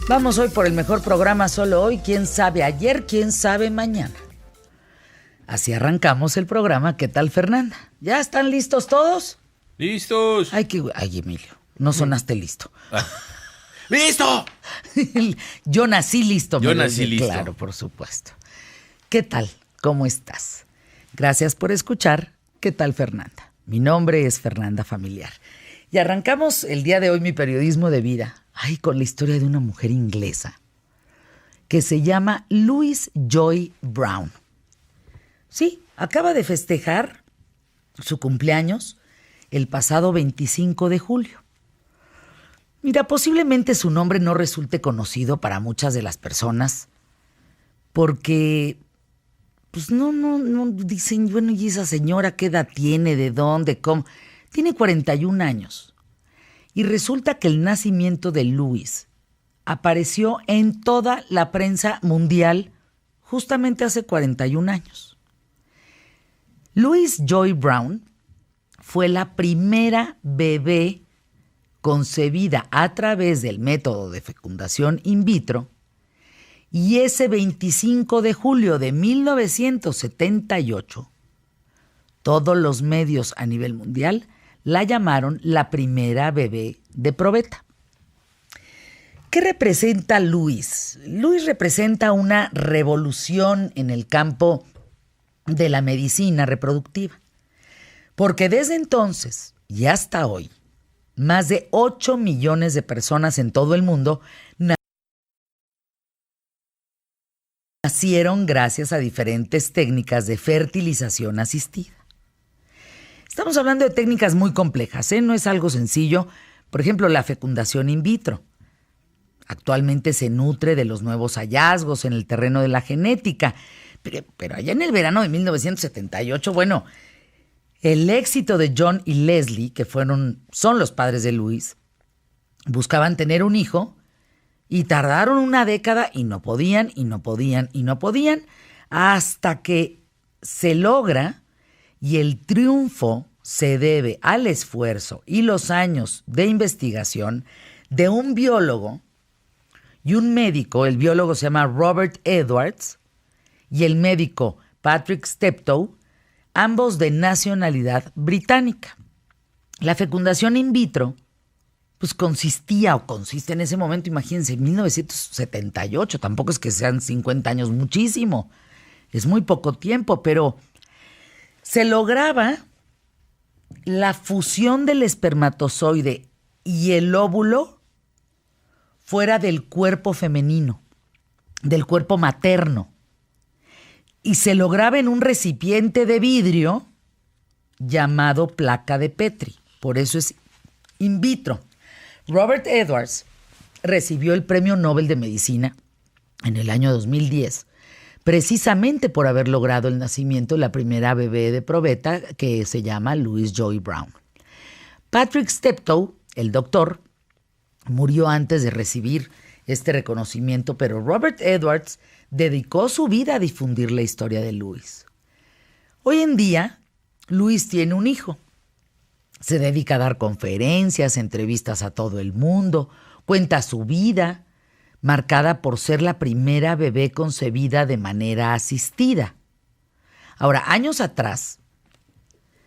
Vamos hoy por el mejor programa, solo hoy. ¿Quién sabe ayer? ¿Quién sabe mañana? Así arrancamos el programa. ¿Qué tal, Fernanda? ¿Ya están listos todos? ¡Listos! Ay, Emilio, no sonaste listo. ¡Listo! Yo nací listo. Yo nací listo. Claro, por supuesto. ¿Qué tal? ¿Cómo estás? Gracias por escuchar. ¿Qué tal, Fernanda? Mi nombre es Fernanda Familiar. Y arrancamos el día de hoy mi periodismo de vida. Con la historia de una mujer inglesa que se llama Louise Joy Brown. Sí, acaba de festejar su cumpleaños el pasado 25 de julio. Mira, posiblemente su nombre no resulte conocido para muchas de las personas porque, pues no dicen, bueno, ¿y esa señora qué edad tiene? ¿De dónde? ¿Cómo? Tiene 41 años. Y resulta que el nacimiento de Louise apareció en toda la prensa mundial justamente hace 41 años. Louise Joy Brown fue la primera bebé concebida a través del método de fecundación in vitro y ese 25 de julio de 1978, todos los medios a nivel mundial la llamaron la primera bebé de probeta. ¿Qué representa Louise? Louise representa una revolución en el campo de la medicina reproductiva, porque desde entonces y hasta hoy, más de 8 millones de personas en todo el mundo nacieron gracias a diferentes técnicas de fertilización asistida. Estamos hablando de técnicas muy complejas, no es algo sencillo. Por ejemplo, la fecundación in vitro. Actualmente se nutre de los nuevos hallazgos en el terreno de la genética. Pero allá en el verano de 1978, bueno, el éxito de John y Leslie, que son los padres de Louise, buscaban tener un hijo y tardaron una década y no podían, hasta que se logra. Y el triunfo se debe al esfuerzo y los años de investigación de un biólogo y un médico. El biólogo se llama Robert Edwards y el médico Patrick Steptoe, ambos de nacionalidad británica. La fecundación in vitro pues consiste en ese momento, imagínense, en 1978, tampoco es que sean 50 años, muchísimo, es muy poco tiempo, pero se lograba la fusión del espermatozoide y el óvulo fuera del cuerpo femenino, del cuerpo materno. Y se lograba en un recipiente de vidrio llamado placa de Petri. Por eso es in vitro. Robert Edwards recibió el Premio Nobel de Medicina en el año 2010 precisamente por haber logrado el nacimiento de la primera bebé de probeta, que se llama Louise Joy Brown. Patrick Steptoe, el doctor, murió antes de recibir este reconocimiento, pero Robert Edwards dedicó su vida a difundir la historia de Louise. Hoy en día, Louise tiene un hijo. Se dedica a dar conferencias, entrevistas a todo el mundo, cuenta su vida, marcada por ser la primera bebé concebida de manera asistida. Ahora, años atrás,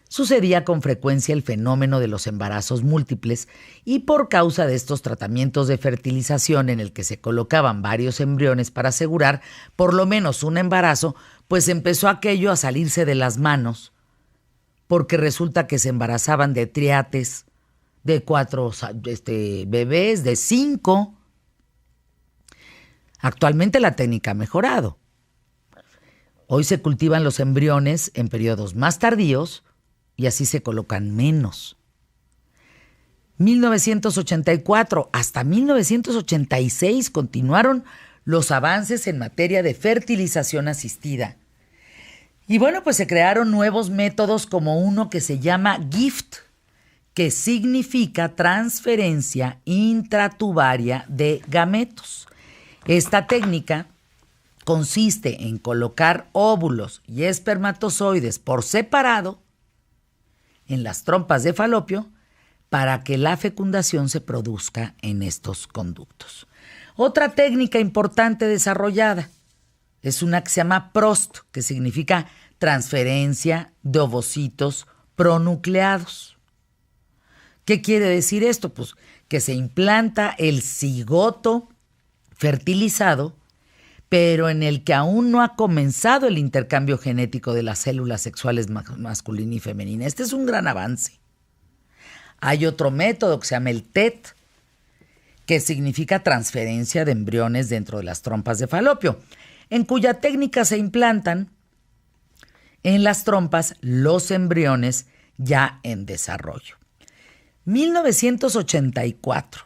sucedía con frecuencia el fenómeno de los embarazos múltiples y por causa de estos tratamientos de fertilización en el que se colocaban varios embriones para asegurar por lo menos un embarazo, pues empezó aquello a salirse de las manos, porque resulta que se embarazaban de triates, de 4 bebés, de 5. Actualmente la técnica ha mejorado. Hoy se cultivan los embriones en periodos más tardíos y así se colocan menos. 1984 hasta 1986 continuaron los avances en materia de fertilización asistida. Y bueno, pues se crearon nuevos métodos como uno que se llama GIFT, que significa transferencia intratubaria de gametos. Esta técnica consiste en colocar óvulos y espermatozoides por separado en las trompas de falopio para que la fecundación se produzca en estos conductos. Otra técnica importante desarrollada es una que se llama PROST, que significa transferencia de ovocitos pronucleados. ¿Qué quiere decir esto? Pues que se implanta el cigoto fertilizado, pero en el que aún no ha comenzado el intercambio genético de las células sexuales masculina y femenina. Este es un gran avance. Hay otro método que se llama el TET, que significa transferencia de embriones dentro de las trompas de falopio, en cuya técnica se implantan en las trompas los embriones ya en desarrollo. 1984.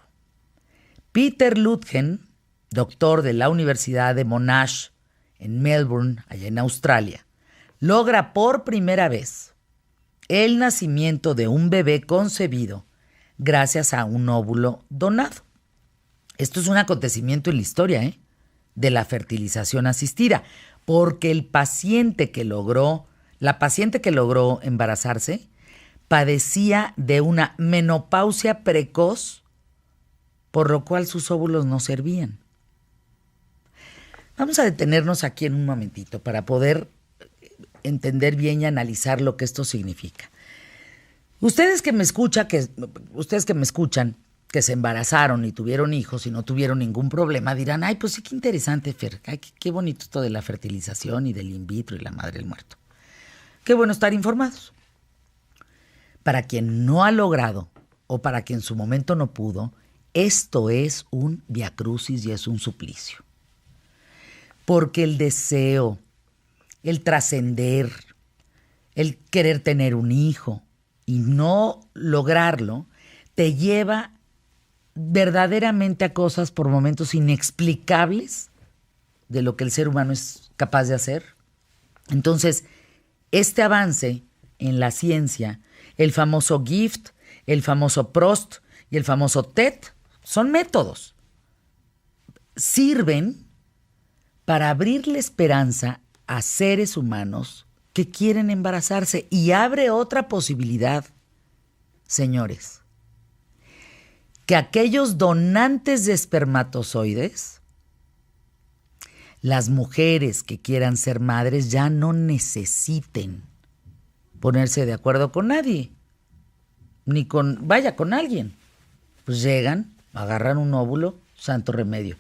Peter Lutgen, doctor de la Universidad de Monash en Melbourne, allá en Australia, logra por primera vez el nacimiento de un bebé concebido gracias a un óvulo donado. Esto es un acontecimiento en la historia, de la fertilización asistida, porque la paciente que logró embarazarse padecía de una menopausia precoz, por lo cual sus óvulos no servían. Vamos a detenernos aquí en un momentito para poder entender bien y analizar lo que esto significa. Ustedes que me escuchan, que se embarazaron y tuvieron hijos y no tuvieron ningún problema, dirán, ay, pues sí, qué interesante, Fer, ay, qué bonito esto de la fertilización y del in vitro y la madre del muerto. Qué bueno estar informados. Para quien no ha logrado o para quien en su momento no pudo, esto es un viacrucis y es un suplicio. Porque el deseo, el trascender, el querer tener un hijo y no lograrlo, te lleva verdaderamente a cosas por momentos inexplicables de lo que el ser humano es capaz de hacer. Entonces, este avance en la ciencia, el famoso GIFT, el famoso PROST y el famoso TET, son métodos. Sirven para abrirle esperanza a seres humanos que quieren embarazarse y abre otra posibilidad, señores, que aquellos donantes de espermatozoides, las mujeres que quieran ser madres ya no necesiten ponerse de acuerdo con nadie, ni con alguien. Pues llegan, agarran un óvulo, santo remedio.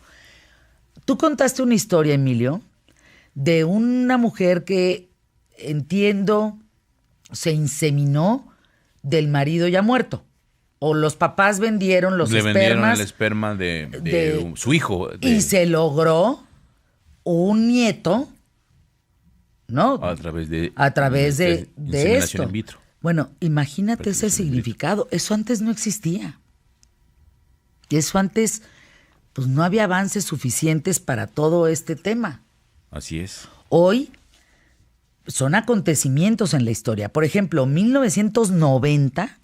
Tú contaste una historia, Emilio, de una mujer que, entiendo, se inseminó del marido ya muerto. O los papás vendieron los espermas. Le vendieron el esperma de su hijo. Y se logró un nieto, ¿no? A través de esto. In vitro. Bueno, imagínate ese significado. Eso antes no existía. Eso antes, pues no había avances suficientes para todo este tema. Así es. Hoy son acontecimientos en la historia. Por ejemplo, 1990,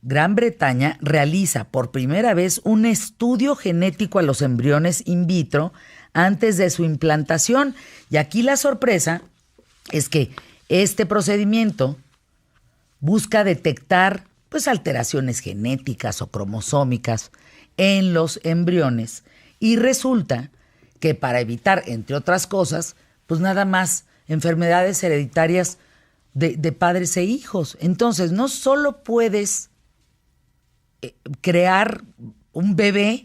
Gran Bretaña realiza por primera vez un estudio genético a los embriones in vitro antes de su implantación. Y aquí la sorpresa es que este procedimiento busca detectar pues alteraciones genéticas o cromosómicas en los embriones y resulta que para evitar, entre otras cosas, pues nada más enfermedades hereditarias de padres e hijos. Entonces, no solo puedes crear un bebé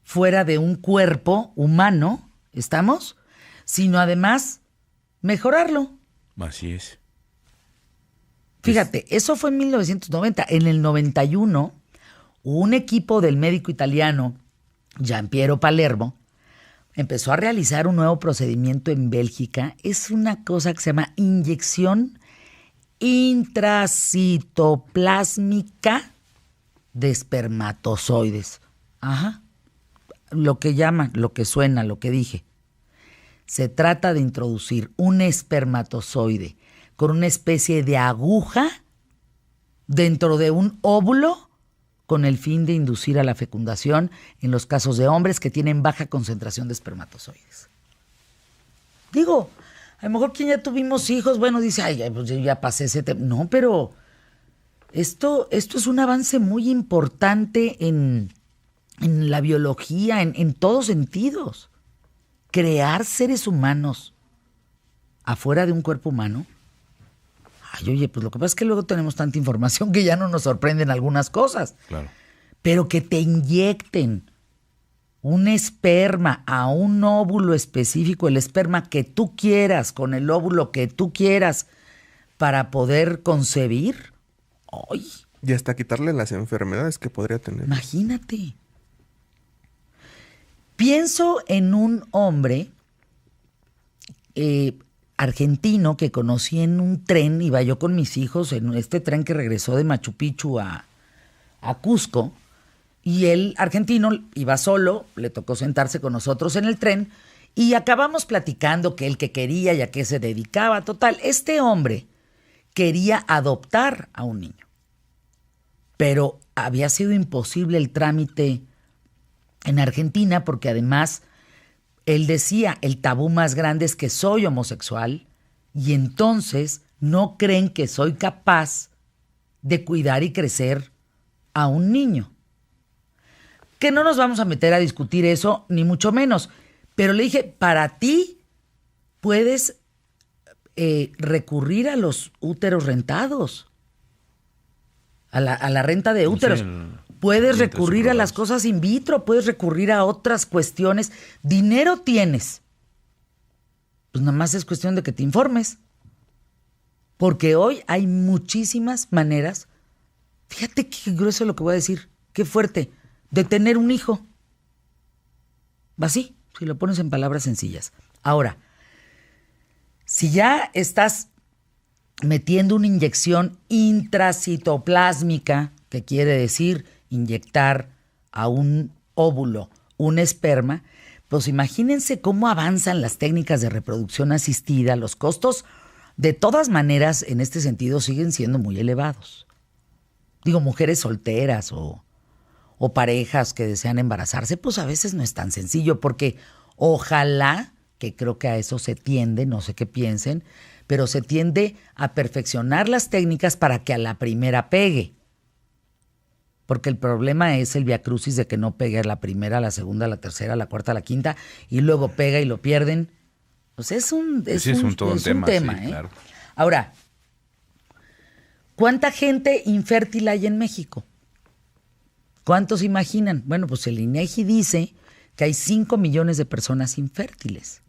fuera de un cuerpo humano, ¿estamos? Sino además mejorarlo. Así es. Fíjate, eso fue en 1990. En el 91, un equipo del médico italiano Giampiero Palermo empezó a realizar un nuevo procedimiento en Bélgica. Es una cosa que se llama inyección intracitoplásmica de espermatozoides. Ajá. Lo que llaman, lo que suena, lo que dije. Se trata de introducir un espermatozoide con una especie de aguja dentro de un óvulo con el fin de inducir a la fecundación en los casos de hombres que tienen baja concentración de espermatozoides. Digo, a lo mejor quien ya tuvimos hijos, bueno, dice, ay, pues yo ya pasé ese tema. No, pero Esto es un avance muy importante en la biología, en todos sentidos. Crear seres humanos afuera de un cuerpo humano. Ay, oye, pues lo que pasa es que luego tenemos tanta información que ya no nos sorprenden algunas cosas. Claro. Pero que te inyecten un esperma a un óvulo específico, el esperma que tú quieras, con el óvulo que tú quieras, para poder concebir. ¡Ay! Y hasta quitarle las enfermedades que podría tener. Imagínate. Pienso en un hombre argentino que conocí en un tren, iba yo con mis hijos en este tren que regresó de Machu Picchu a Cusco, y el argentino iba solo, le tocó sentarse con nosotros en el tren, y acabamos platicando que él que quería y a qué se dedicaba. Total, este hombre quería adoptar a un niño, pero había sido imposible el trámite en Argentina porque además él decía, el tabú más grande es que soy homosexual y entonces no creen que soy capaz de cuidar y crecer a un niño. Que no nos vamos a meter a discutir eso, ni mucho menos. Pero le dije, para ti puedes recurrir a los úteros rentados, a la renta de úteros. Sí, puedes recurrir a las cosas in vitro, puedes recurrir a otras cuestiones. Dinero tienes. Pues nada más es cuestión de que te informes. Porque hoy hay muchísimas maneras. Fíjate qué grueso lo que voy a decir, qué fuerte, de tener un hijo. Así, si lo pones en palabras sencillas. Ahora, si ya estás metiendo una inyección intracitoplásmica, que quiere decir inyectar a un óvulo un esperma, pues imagínense cómo avanzan las técnicas de reproducción asistida. Los costos, de todas maneras, en este sentido, siguen siendo muy elevados. Digo, mujeres solteras o parejas que desean embarazarse, pues a veces no es tan sencillo, porque ojalá, que creo que a eso se tiende, no sé qué piensen, pero se tiende a perfeccionar las técnicas para que a la primera pegue. Porque el problema es el viacrucis de que no pegue a la primera, a la segunda, a la tercera, a la cuarta, a la quinta, y luego pega y lo pierden. Pues es un tema, sí, ¿eh? Claro. Ahora, ¿cuánta gente infértil hay en México? ¿Cuántos imaginan? Bueno, pues el INEGI dice que hay 5 millones de personas infértiles.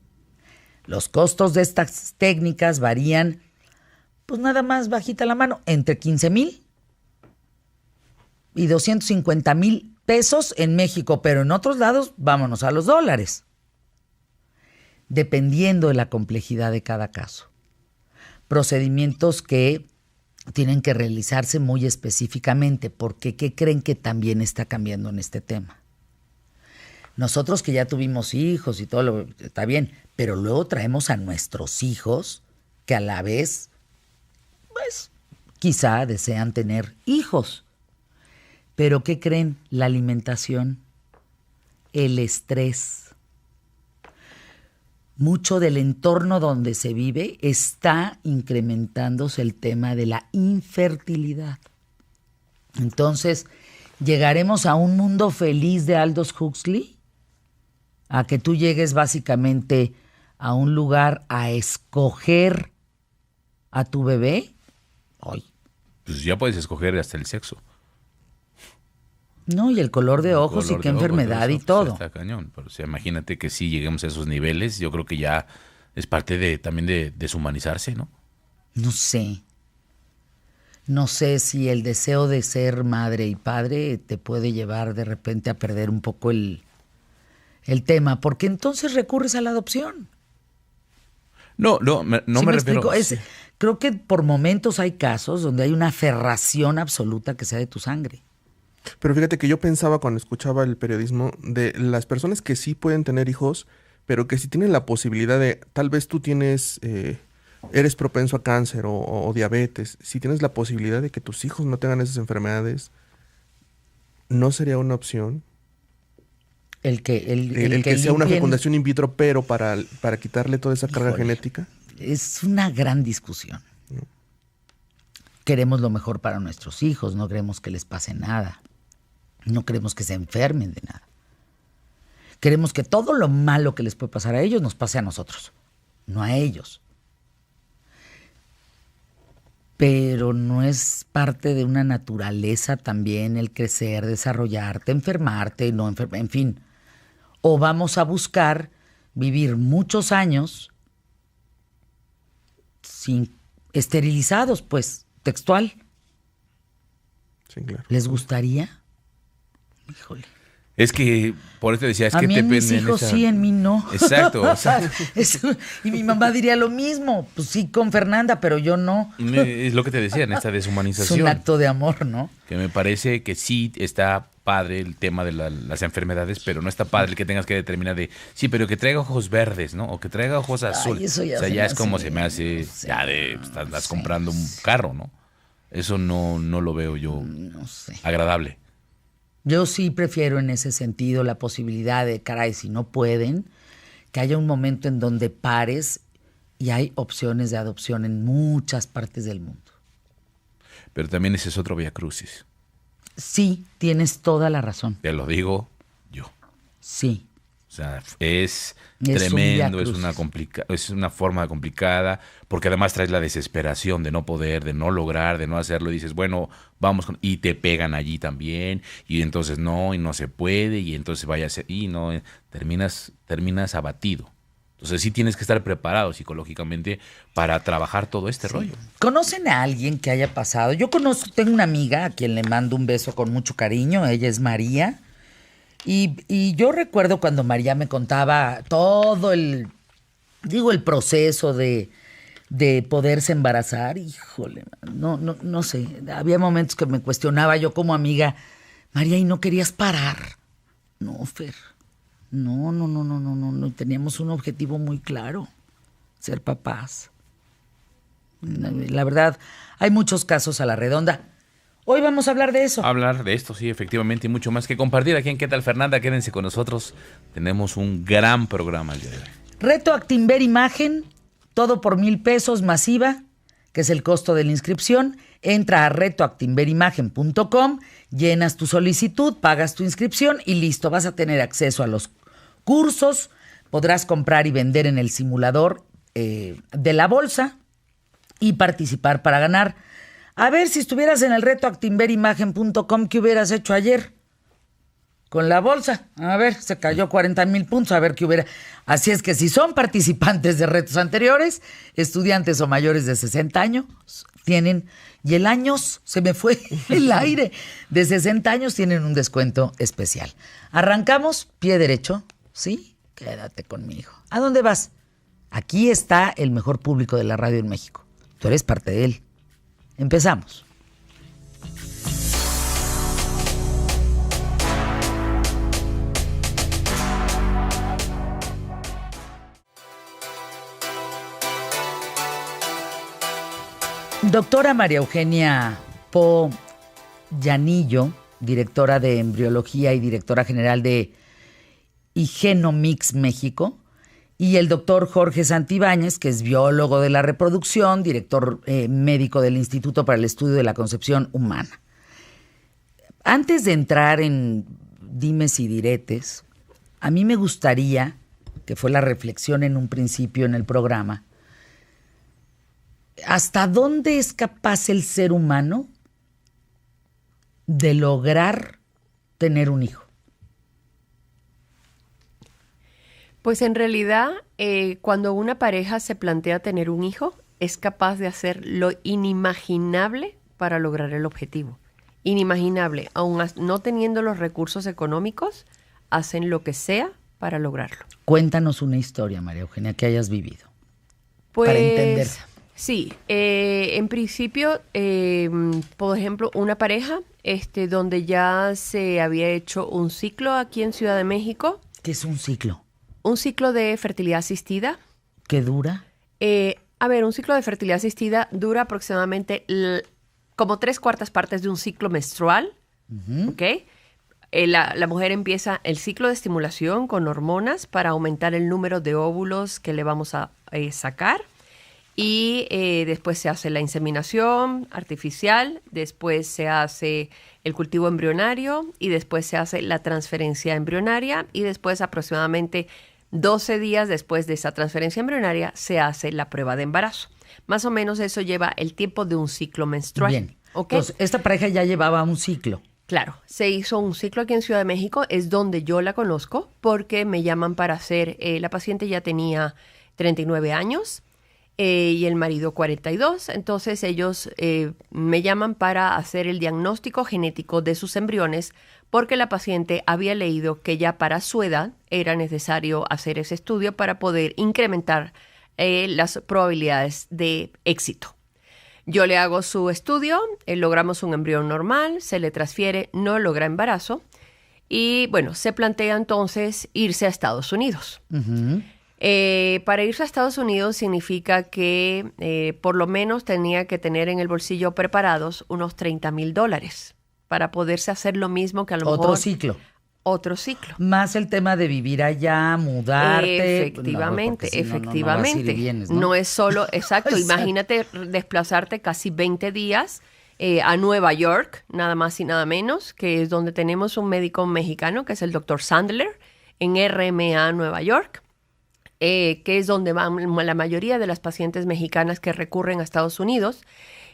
Los costos de estas técnicas varían, pues nada más bajita la mano, entre 15,000 y 250,000 pesos en México, pero en otros lados vámonos a los dólares, dependiendo de la complejidad de cada caso. Procedimientos que tienen que realizarse muy específicamente, porque ¿qué creen que también está cambiando en este tema? Nosotros que ya tuvimos hijos y todo, está bien, pero luego traemos a nuestros hijos que a la vez, pues, quizá desean tener hijos. Pero ¿qué creen? La alimentación, el estrés, mucho del entorno donde se vive está incrementándose el tema de la infertilidad. Entonces, ¿llegaremos a un mundo feliz de Aldous Huxley? A que tú llegues básicamente a un lugar a escoger a tu bebé. Ay. Pues ya puedes escoger hasta el sexo. No, y el color de ojos y qué enfermedad y todo. Está cañón. Pero, o sea, imagínate que si lleguemos a esos niveles, yo creo que ya es parte también de deshumanizarse, ¿no? No sé. No sé si el deseo de ser madre y padre te puede llevar de repente a perder un poco el tema, porque entonces recurres a la adopción. No me refiero. Creo que por momentos hay casos donde hay una aferración absoluta que sea de tu sangre. Pero fíjate que yo pensaba cuando escuchaba el periodismo de las personas que sí pueden tener hijos, pero que si tienen la posibilidad de, tal vez tú tienes, eres propenso a cáncer o diabetes, si tienes la posibilidad de que tus hijos no tengan esas enfermedades, ¿no sería una opción? El que sea una fecundación in vitro, pero para quitarle toda esa carga genética. Es una gran discusión. queremos lo mejor para nuestros hijos, no queremos que les pase nada, no queremos que se enfermen de nada. Queremos que todo lo malo que les puede pasar a ellos nos pase a nosotros, no a ellos. Pero no es parte de una naturaleza también el crecer, desarrollarte, enfermarte, en fin. O vamos a buscar vivir muchos años esterilizados, pues, textual. Sí, claro. ¿Les gustaría? Híjole. Es que, por eso te decía, es a que mí te en mis venden hijos esa- sí, en mí no. Exacto. Y mi mamá diría lo mismo. Pues sí, con Fernanda, pero yo no. Es lo que te decía, en esta Es deshumanización. un acto de amor, ¿no? Que me parece que sí está padre el tema de las enfermedades, pero no está padre el que tengas que determinar de, sí, pero que traiga ojos verdes, ¿no? O que traiga ojos azules. eso ya o sea, se ya me es como hace- se me hace, sí, ya de, pues, estás sí, comprando un carro, ¿no? Eso no lo veo yo No sé. agradable. Yo sí prefiero en ese sentido la posibilidad de, caray, si no pueden, que haya un momento en donde pares y hay opciones de adopción en muchas partes del mundo. Pero también ese es otro viacrucis. Sí, tienes toda la razón. Te lo digo yo. Sí. O sea, es un tremendo, viacrucis. es una forma complicada, porque además traes la desesperación de no poder, de no lograr, de no hacerlo, y dices, bueno, y te pegan allí también, y entonces y no se puede, y entonces vaya a ser, y no, terminas abatido. Entonces sí tienes que estar preparado psicológicamente para trabajar todo este rollo. ¿Conocen a alguien que haya pasado? Tengo una amiga a quien le mando un beso con mucho cariño, ella es María. Y yo recuerdo cuando María me contaba todo el proceso de poderse embarazar. Híjole, no sé. Había momentos que me cuestionaba yo como amiga, María, ¿y no querías parar? No, Fer. No. Teníamos un objetivo muy claro, ser papás. La verdad, hay muchos casos a la redonda. Hoy vamos a hablar de eso. Hablar de esto, sí, efectivamente, y mucho más que compartir aquí en ¿Qué tal, Fernanda? Quédense con nosotros. Tenemos un gran programa el día de hoy. Reto Actinver Imagen, todo por $1,000 masiva, que es el costo de la inscripción. Entra a retoactinverimagen.com, llenas tu solicitud, pagas tu inscripción y listo, vas a tener acceso a los cursos, podrás comprar y vender en el simulador de la bolsa y participar para ganar. A ver, si estuvieras en el retoactinverimagen.com, ¿qué hubieras hecho ayer? Con la bolsa. A ver, se cayó 40,000 puntos, a ver qué hubiera. Así es que si son participantes de retos anteriores, estudiantes o mayores de 60 años, tienen, y el años, se me fue el aire, de 60 años tienen un descuento especial. Arrancamos, pie derecho, ¿sí? Quédate conmigo. ¿A dónde vas? Aquí está el mejor público de la radio en México. Tú eres parte de él. Empezamos. Doctora María Eugenia Po Llanillo, directora de embriología y directora general de Igenomix México, y el doctor Jorge Santibáñez, que es biólogo de la reproducción, director médico del Instituto para el Estudio de la Concepción Humana. Antes de entrar en dimes y diretes, a mí me gustaría, que fue la reflexión en un principio en el programa, ¿hasta dónde es capaz el ser humano de lograr tener un hijo? Pues en realidad, cuando una pareja se plantea tener un hijo, es capaz de hacer lo inimaginable para lograr el objetivo. Inimaginable, aun no teniendo los recursos económicos, hacen lo que sea para lograrlo. Cuéntanos una historia, María Eugenia, que hayas vivido. Pues, para entender. Sí, en principio, por ejemplo, una pareja donde ya se había hecho un ciclo aquí en Ciudad de México. ¿Qué es un ciclo? Un ciclo de fertilidad asistida. ¿Qué dura? Un ciclo de fertilidad asistida dura aproximadamente como 3/4 partes de un ciclo menstrual. Uh-huh. ¿Ok? La mujer empieza el ciclo de estimulación con hormonas para aumentar el número de óvulos que le vamos a sacar. y después se hace la inseminación artificial, después se hace el cultivo embrionario y después se hace la transferencia embrionaria y después aproximadamente 12 días después de esa transferencia embrionaria se hace la prueba de embarazo. Más o menos eso lleva el tiempo de un ciclo menstrual. Bien. ¿Okay? Entonces, esta pareja ya llevaba un ciclo. Claro, se hizo un ciclo aquí en Ciudad de México, es donde yo la conozco, porque me llaman para hacer, la paciente ya tenía 39 años y el marido 42, entonces ellos me llaman para hacer el diagnóstico genético de sus embriones, porque la paciente había leído que ya para su edad era necesario hacer ese estudio para poder incrementar las probabilidades de éxito. Yo le hago su estudio, logramos un embrión normal, se le transfiere, no logra embarazo y bueno, se plantea entonces irse a Estados Unidos. Ujú. Para irse a Estados Unidos significa que por lo menos tenía que tener en el bolsillo preparados unos $30,000 para poderse hacer lo mismo que a lo mejor... Otro ciclo. Otro ciclo. Más el tema de vivir allá, mudarte. Efectivamente, No, porque si no, efectivamente. vas a ir y vienes, ¿no? Es solo, exacto, Exacto. Imagínate desplazarte casi 20 días a Nueva York, nada más y nada menos, que es donde tenemos un médico mexicano, que es el doctor Sandler, en RMA, Nueva York, que es donde van la mayoría de las pacientes mexicanas que recurren a Estados Unidos.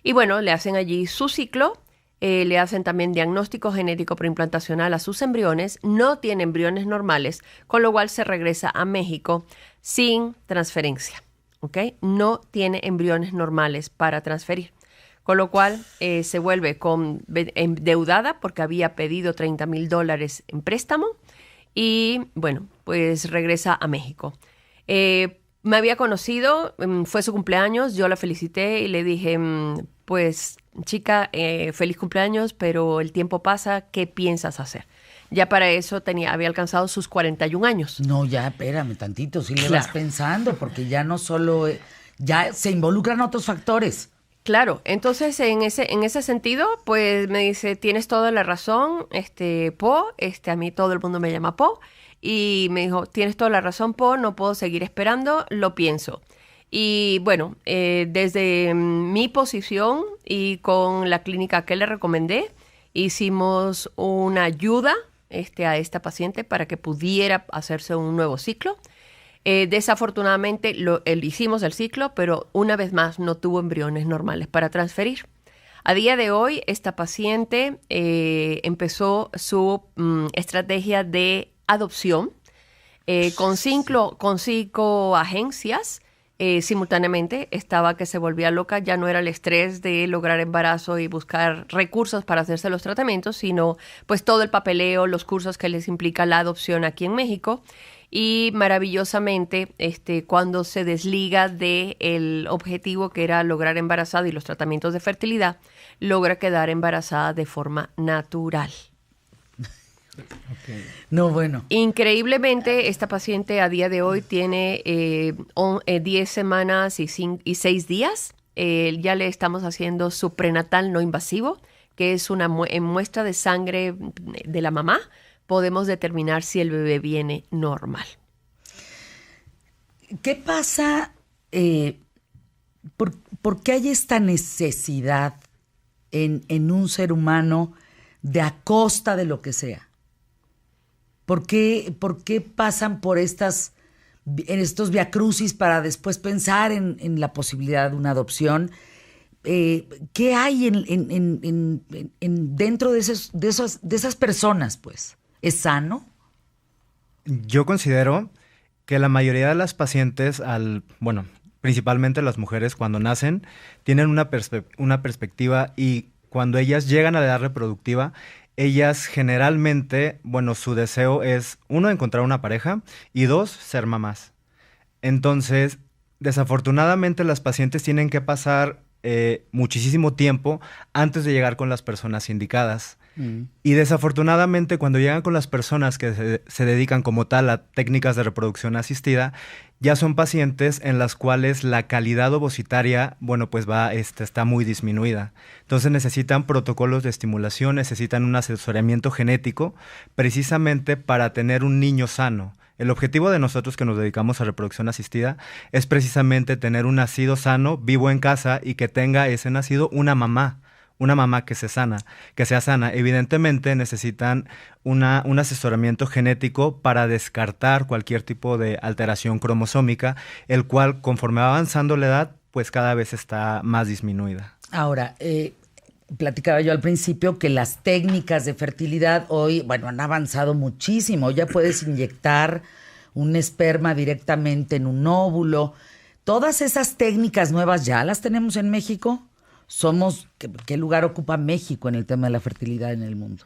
Y bueno, le hacen allí su ciclo. Le hacen también diagnóstico genético preimplantacional a sus embriones, no tiene embriones normales, con lo cual se regresa a México sin transferencia, ¿ok? No tiene embriones normales para transferir, con lo cual se vuelve endeudada porque había pedido $30,000 en préstamo y, bueno, pues regresa a México. Me había conocido, fue su cumpleaños, yo la felicité y le dije, pues chica, feliz cumpleaños, pero el tiempo pasa, ¿qué piensas hacer? Ya para eso había alcanzado sus 41 años. No, ya, espérame tantito, si le Claro. vas pensando, porque ya no solo, ya se involucran otros factores. Claro, entonces en ese sentido, pues me dice, tienes toda la razón, Po, a mí todo el mundo me llama Po, y me dijo, tienes toda la razón, Po, no puedo seguir esperando, lo pienso. Y bueno, desde mi posición y con la clínica que le recomendé, hicimos una ayuda a esta paciente para que pudiera hacerse un nuevo ciclo. Desafortunadamente hicimos el ciclo, pero una vez más no tuvo embriones normales para transferir. A día de hoy, esta paciente empezó su estrategia de adopción con 5 agencias. Simultáneamente estaba que se volvía loca, ya no era el estrés de lograr embarazo y buscar recursos para hacerse los tratamientos, sino pues todo el papeleo, los cursos que les implica la adopción aquí en México. Y maravillosamente, cuando se desliga del objetivo que era lograr embarazada y los tratamientos de fertilidad, logra quedar embarazada de forma natural. No, bueno. Increíblemente, esta paciente a día de hoy tiene 10 semanas y 6 días. Ya le estamos haciendo su prenatal no invasivo, que es una muestra de sangre de la mamá. Podemos determinar si el bebé viene normal. ¿Qué pasa? ¿Por qué hay esta necesidad en un ser humano de a costa de lo que sea? ¿Por qué pasan por estos viacrucis para después pensar en la posibilidad de una adopción? ¿Qué hay dentro de esas personas, pues? ¿Es sano? Yo considero que la mayoría de las pacientes, principalmente las mujeres, cuando nacen, tienen una perspectiva y cuando ellas llegan a la edad reproductiva, ellas generalmente, su deseo es, 1, encontrar una pareja y 2, ser mamás. Entonces, desafortunadamente las pacientes tienen que pasar muchísimo tiempo antes de llegar con las personas indicadas. Y desafortunadamente cuando llegan con las personas que se dedican como tal a técnicas de reproducción asistida, ya son pacientes en las cuales la calidad ovocitaria, está muy disminuida. Entonces necesitan protocolos de estimulación, necesitan un asesoramiento genético precisamente para tener un niño sano. El objetivo de nosotros que nos dedicamos a reproducción asistida es precisamente tener un nacido sano, vivo en casa, y que tenga ese nacido una mamá que sea sana. Evidentemente necesitan un asesoramiento genético para descartar cualquier tipo de alteración cromosómica, el cual, conforme va avanzando la edad, pues cada vez está más disminuida. Ahora, platicaba yo al principio que las técnicas de fertilidad hoy, bueno, han avanzado muchísimo. Ya puedes inyectar un esperma directamente en un óvulo. Todas esas técnicas nuevas ya las tenemos en México. ¿Qué lugar ocupa México en el tema de la fertilidad en el mundo?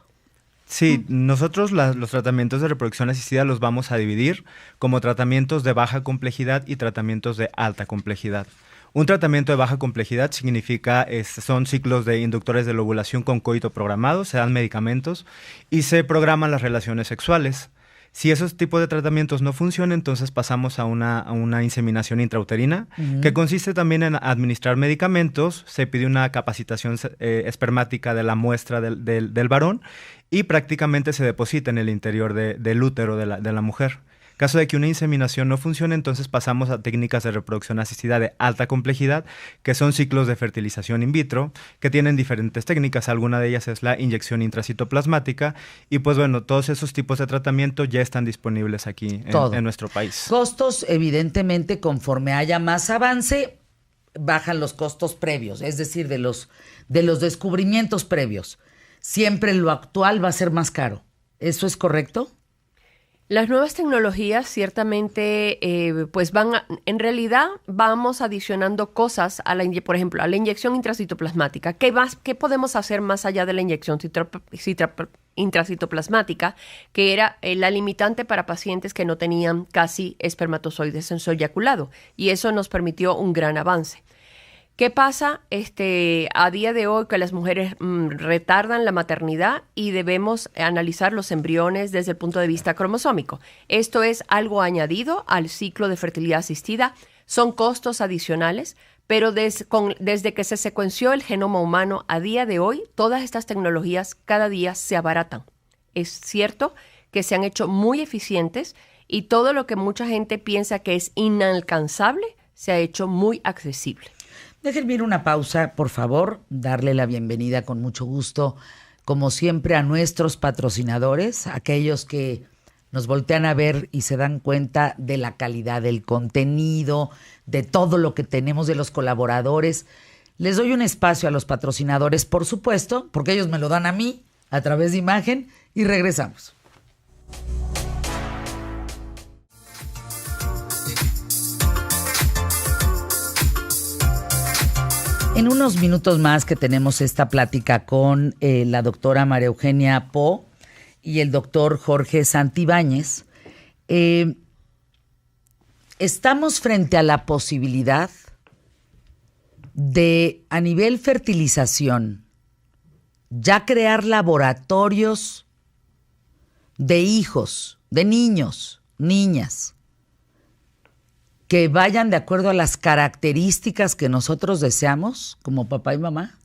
Sí, nosotros los tratamientos de reproducción asistida los vamos a dividir como tratamientos de baja complejidad y tratamientos de alta complejidad. Un tratamiento de baja complejidad significa, son ciclos de inductores de la ovulación con coito programado, se dan medicamentos y se programan las relaciones sexuales. Si esos tipos de tratamientos no funcionan, entonces pasamos a una inseminación intrauterina, que consiste también en administrar medicamentos, se pide una capacitación espermática de la muestra del varón y prácticamente se deposita en el interior del útero de la mujer. Caso de que una inseminación no funcione, entonces pasamos a técnicas de reproducción asistida de alta complejidad, que son ciclos de fertilización in vitro, que tienen diferentes técnicas. Alguna de ellas es la inyección intracitoplasmática. Y pues bueno, todos esos tipos de tratamiento ya están disponibles aquí en nuestro país. Costos, evidentemente, conforme haya más avance, bajan los costos previos, es decir, de los descubrimientos previos. Siempre lo actual va a ser más caro. ¿Eso es correcto? Las nuevas tecnologías ciertamente, pues en realidad vamos adicionando cosas por ejemplo, a la inyección intracitoplasmática. ¿Qué podemos hacer más allá de la inyección intracitoplasmática, que era la limitante para pacientes que no tenían casi espermatozoides en su eyaculado? Y eso nos permitió un gran avance. ¿Qué pasa a día de hoy que las mujeres retardan la maternidad y debemos analizar los embriones desde el punto de vista cromosómico? Esto es algo añadido al ciclo de fertilidad asistida. Son costos adicionales, pero desde que se secuenció el genoma humano a día de hoy, todas estas tecnologías cada día se abaratan. Es cierto que se han hecho muy eficientes y todo lo que mucha gente piensa que es inalcanzable se ha hecho muy accesible. Déjenme ir una pausa, por favor, darle la bienvenida con mucho gusto, como siempre, a nuestros patrocinadores, aquellos que nos voltean a ver y se dan cuenta de la calidad del contenido, de todo lo que tenemos, de los colaboradores. Les doy un espacio a los patrocinadores, por supuesto, porque ellos me lo dan a mí a través de imagen, y regresamos. En unos minutos más que tenemos esta plática con la doctora María Eugenia Po y el doctor Jorge Santibáñez, estamos frente a la posibilidad de, a nivel fertilización, ya crear laboratorios de hijos, de niños, niñas, que vayan de acuerdo a las características que nosotros deseamos como papá y mamá.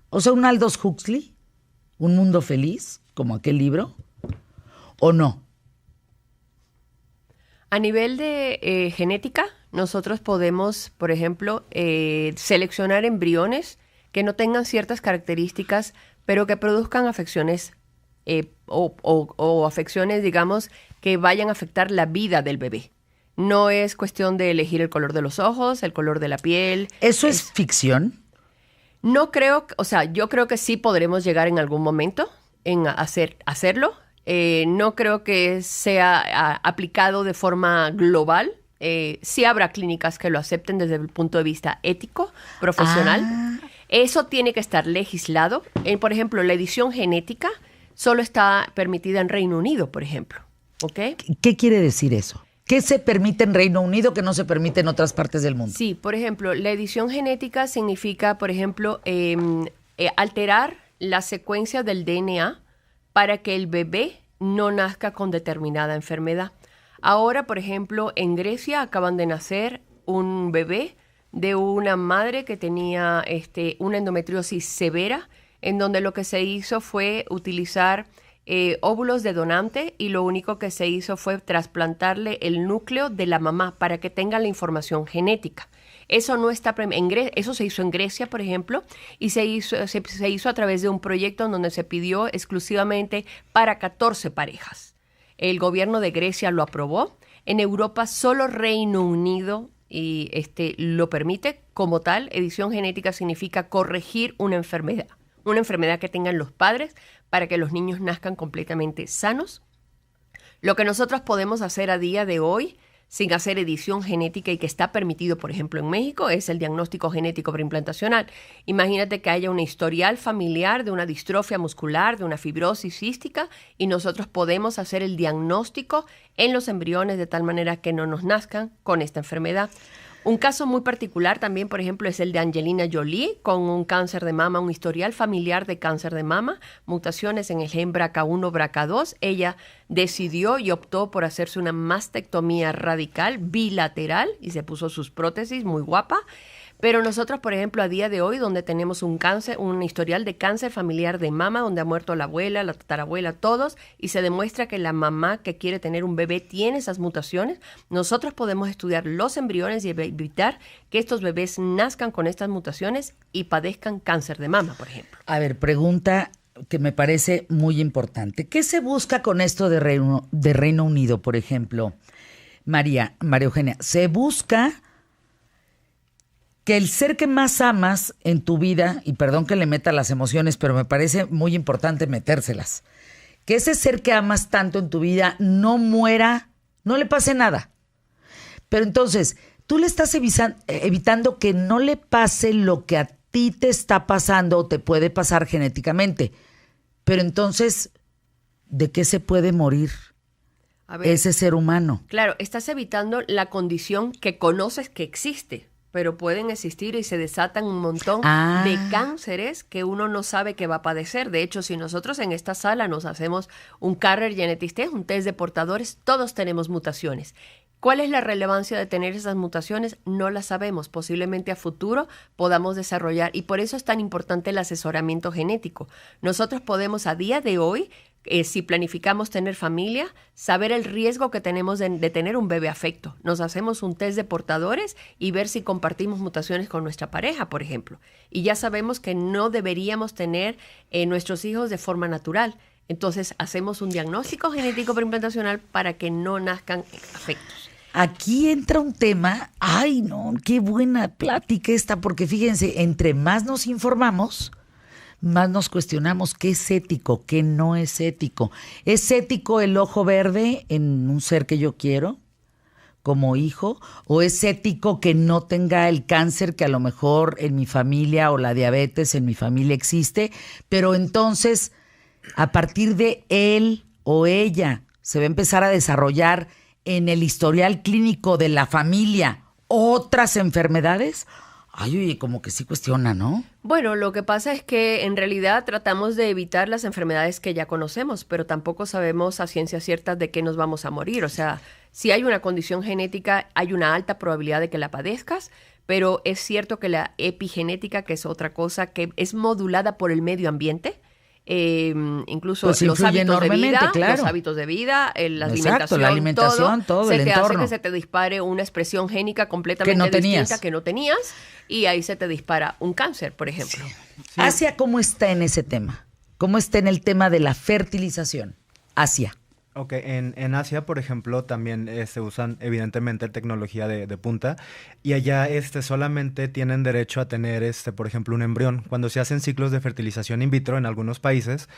O sea, un Aldous Huxley, un mundo feliz, como aquel libro, ¿o no? A nivel de genética, nosotros podemos, por ejemplo, seleccionar embriones que no tengan ciertas características, pero que produzcan afecciones o afecciones, digamos, que vayan a afectar la vida del bebé. No es cuestión de elegir el color de los ojos, el color de la piel. ¿Eso es ficción? No creo, o sea, yo creo que sí podremos llegar en algún momento en hacerlo. No creo que sea aplicado de forma global. Sí habrá clínicas que lo acepten desde el punto de vista ético, profesional. Eso tiene que estar legislado. Por ejemplo, la edición genética solo está permitida en Reino Unido, por ejemplo. ¿Ok? ¿Qué quiere decir eso? ¿Qué se permite en Reino Unido que no se permite en otras partes del mundo? Sí, por ejemplo, la edición genética significa, por ejemplo, alterar la secuencia del DNA para que el bebé no nazca con determinada enfermedad. Ahora, por ejemplo, en Grecia acaban de nacer un bebé de una madre que tenía una endometriosis severa, en donde lo que se hizo fue utilizar óvulos de donante y lo único que se hizo fue trasplantarle el núcleo de la mamá para que tenga la información genética. Eso no está eso se hizo en Grecia, por ejemplo, y se hizo a través de un proyecto en donde se pidió exclusivamente para 14 parejas. El gobierno de Grecia lo aprobó. En Europa solo Reino Unido lo permite. Como tal, edición genética significa corregir una enfermedad que tengan los padres para que los niños nazcan completamente sanos. Lo que nosotros podemos hacer a día de hoy, sin hacer edición genética y que está permitido, por ejemplo, en México, es el diagnóstico genético preimplantacional. Imagínate que haya un historial familiar de una distrofia muscular, de una fibrosis cística, y nosotros podemos hacer el diagnóstico en los embriones de tal manera que no nos nazcan con esta enfermedad. Un caso muy particular también, por ejemplo, es el de Angelina Jolie con un cáncer de mama, un historial familiar de cáncer de mama, mutaciones en el gen BRCA1, BRCA2. Ella decidió y optó por hacerse una mastectomía radical bilateral y se puso sus prótesis, muy guapa. Pero nosotros, por ejemplo, a día de hoy, donde tenemos un historial de cáncer familiar de mama, donde ha muerto la abuela, la tatarabuela, todos, y se demuestra que la mamá que quiere tener un bebé tiene esas mutaciones, nosotros podemos estudiar los embriones y evitar que estos bebés nazcan con estas mutaciones y padezcan cáncer de mama, por ejemplo. A ver, pregunta que me parece muy importante. ¿Qué se busca con esto de Reino Unido, por ejemplo? María Eugenia, se busca que el ser que más amas en tu vida, y perdón que le meta las emociones, pero me parece muy importante metérselas, que ese ser que amas tanto en tu vida no muera, no le pase nada. Pero entonces, tú le estás evitando que no le pase lo que a ti te está pasando o te puede pasar genéticamente. Pero entonces, ¿de qué se puede morir ese ser humano? Claro, estás evitando la condición que conoces que existe, pero pueden existir y se desatan un montón de cánceres que uno no sabe que va a padecer. De hecho, si nosotros en esta sala nos hacemos un Carrier Genetics Test, un test de portadores, todos tenemos mutaciones. ¿Cuál es la relevancia de tener esas mutaciones? No la sabemos. Posiblemente a futuro podamos desarrollar, y por eso es tan importante el asesoramiento genético. Nosotros podemos a día de hoy, si planificamos tener familia, saber el riesgo que tenemos de tener un bebé afecto. Nos hacemos un test de portadores y ver si compartimos mutaciones con nuestra pareja, por ejemplo. Y ya sabemos que no deberíamos tener nuestros hijos de forma natural. Entonces hacemos un diagnóstico genético preimplantacional para que no nazcan afectos. Aquí entra un tema, ay no, qué buena plática esta, porque fíjense, entre más nos informamos, más nos cuestionamos qué es ético, qué no es ético. ¿Es ético el ojo verde en un ser que yo quiero como hijo? ¿O es ético que no tenga el cáncer que a lo mejor en mi familia o la diabetes en mi familia existe? Pero entonces, a partir de él o ella, se va a empezar a desarrollar en el historial clínico de la familia otras enfermedades. Ay, oye, como que sí cuestiona, ¿no? Bueno, lo que pasa es que en realidad tratamos de evitar las enfermedades que ya conocemos, pero tampoco sabemos a ciencia cierta de qué nos vamos a morir. O sea, si hay una condición genética, hay una alta probabilidad de que la padezcas, pero es cierto que la epigenética, que es otra cosa que es modulada por el medio ambiente, incluso pues los hábitos de vida, claro. Los hábitos de vida, Exacto, la alimentación, todo el se te entorno. hace que se te dispare una expresión génica completamente distinta que no tenías, y ahí se te dispara un cáncer, por ejemplo. Sí. Asia, ¿cómo está en ese tema? ¿Cómo está en el tema de la fertilización? Asia. Ok, en Asia, por ejemplo, también se usan evidentemente tecnología de punta, y allá solamente tienen derecho a tener, por ejemplo, un embrión. Cuando se hacen ciclos de fertilización in vitro en algunos países,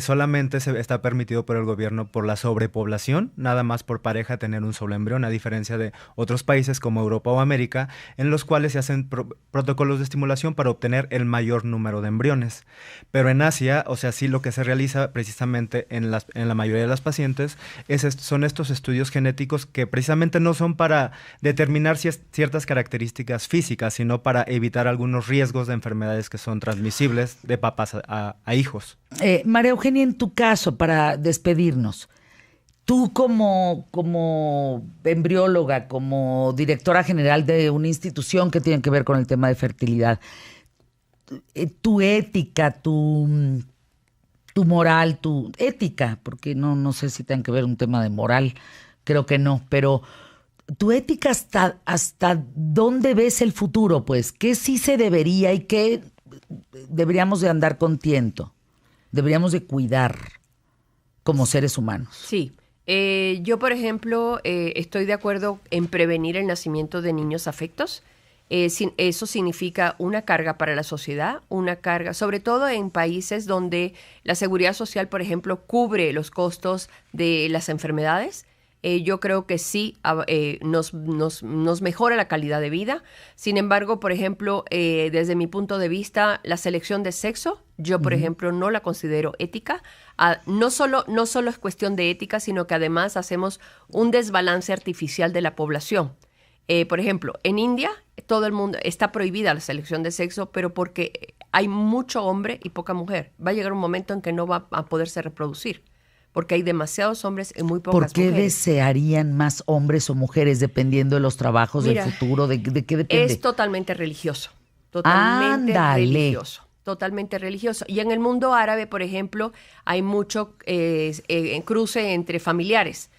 solamente está permitido por el gobierno por la sobrepoblación, nada más por pareja tener un solo embrión, a diferencia de otros países como Europa o América, en los cuales se hacen protocolos de estimulación para obtener el mayor número de embriones. Pero en Asia, o sea, sí, lo que se realiza precisamente en la mayoría de las pacientes son estos estudios genéticos que precisamente no son para determinar ciertas características físicas, sino para evitar algunos riesgos de enfermedades que son transmisibles de papás a hijos. María Eugenia, en tu caso, para despedirnos, tú como embrióloga, como directora general de una institución que tiene que ver con el tema de fertilidad, tu ética, tu tu moral, tu ética, porque no sé si tenga que ver un tema de moral, creo que no, pero tu ética hasta dónde ves el futuro, pues, qué sí se debería y qué deberíamos de andar con tiento, deberíamos de cuidar como seres humanos. Sí. Yo, por ejemplo, estoy de acuerdo en prevenir el nacimiento de niños afectos. Eso significa una carga para la sociedad, una carga, sobre todo en países donde la seguridad social, por ejemplo, cubre los costos de las enfermedades. Yo creo que sí nos mejora la calidad de vida. Sin embargo, por ejemplo, desde mi punto de vista, la selección de sexo, yo, por ejemplo, no la considero ética. No solo es cuestión de ética, sino que además hacemos un desbalance artificial de la población. Por ejemplo, en India todo el mundo está prohibida la selección de sexo, pero porque hay mucho hombre y poca mujer. Va a llegar un momento en que no va a poderse reproducir, porque hay demasiados hombres y muy pocas mujeres. ¿Por qué desearían más hombres o mujeres dependiendo de los trabajos del futuro? ¿De qué depende? Es totalmente religioso. Totalmente Ándale. religioso. Totalmente religioso. Y en el mundo árabe, por ejemplo, hay mucho cruce entre familiares.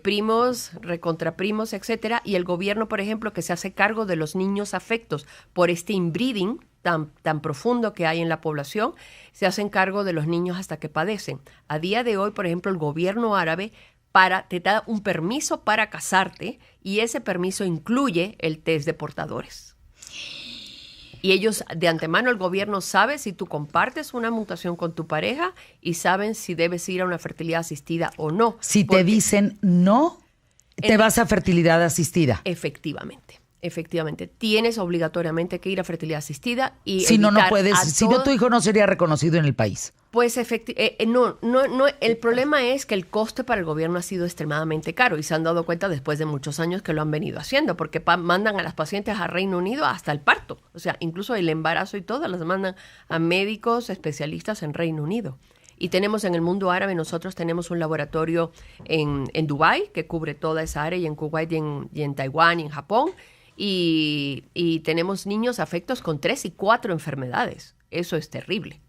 Primos, recontraprimos, etcétera, y el gobierno, por ejemplo, que se hace cargo de los niños afectos por este inbreeding tan profundo que hay en la población, se hacen cargo de los niños hasta que padecen. A día de hoy, por ejemplo, el gobierno árabe te da un permiso para casarte y ese permiso incluye el test de portadores. Y ellos, de antemano, el gobierno sabe si tú compartes una mutación con tu pareja y saben si debes ir a una fertilidad asistida o no. Si te dicen no, te vas a fertilidad asistida. Efectivamente. Tienes obligatoriamente que ir a fertilidad asistida y si no puedes, si no, tu hijo no sería reconocido en el país. Pues no, el problema es que el coste para el gobierno ha sido extremadamente caro y se han dado cuenta después de muchos años que lo han venido haciendo, porque mandan a las pacientes a Reino Unido hasta el parto, o sea, incluso el embarazo y todo, las mandan a médicos especialistas en Reino Unido. Y tenemos en el mundo árabe, nosotros tenemos un laboratorio en Dubái que cubre toda esa área, y en Kuwait y en Taiwán y en Japón, y tenemos niños afectos con 3 y 4 enfermedades. Eso es terrible.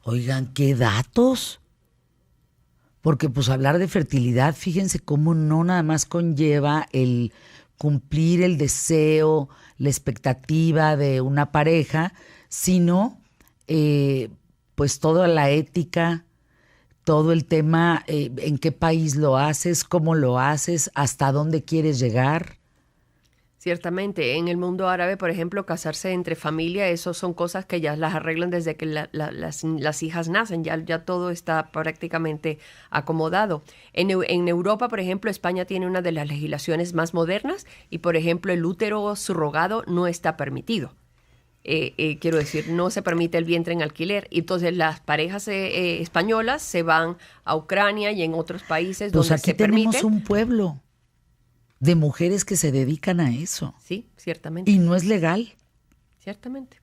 Oigan, ¿qué datos? Porque pues hablar de fertilidad, fíjense cómo no nada más conlleva el cumplir el deseo, la expectativa de una pareja, sino pues toda la ética, todo el tema, en qué país lo haces, cómo lo haces, hasta dónde quieres llegar. Ciertamente, en el mundo árabe, por ejemplo, casarse entre familia, eso son cosas que ya las arreglan desde que las hijas nacen, ya todo está prácticamente acomodado. En Europa, por ejemplo, España tiene una de las legislaciones más modernas y, por ejemplo, el útero subrogado no está permitido. Quiero decir, no se permite el vientre en alquiler. Entonces las parejas españolas se van a Ucrania y en otros países pues donde aquí se permite. Tenemos un pueblo de mujeres que se dedican a eso. Sí, ciertamente. Y no es legal. Ciertamente.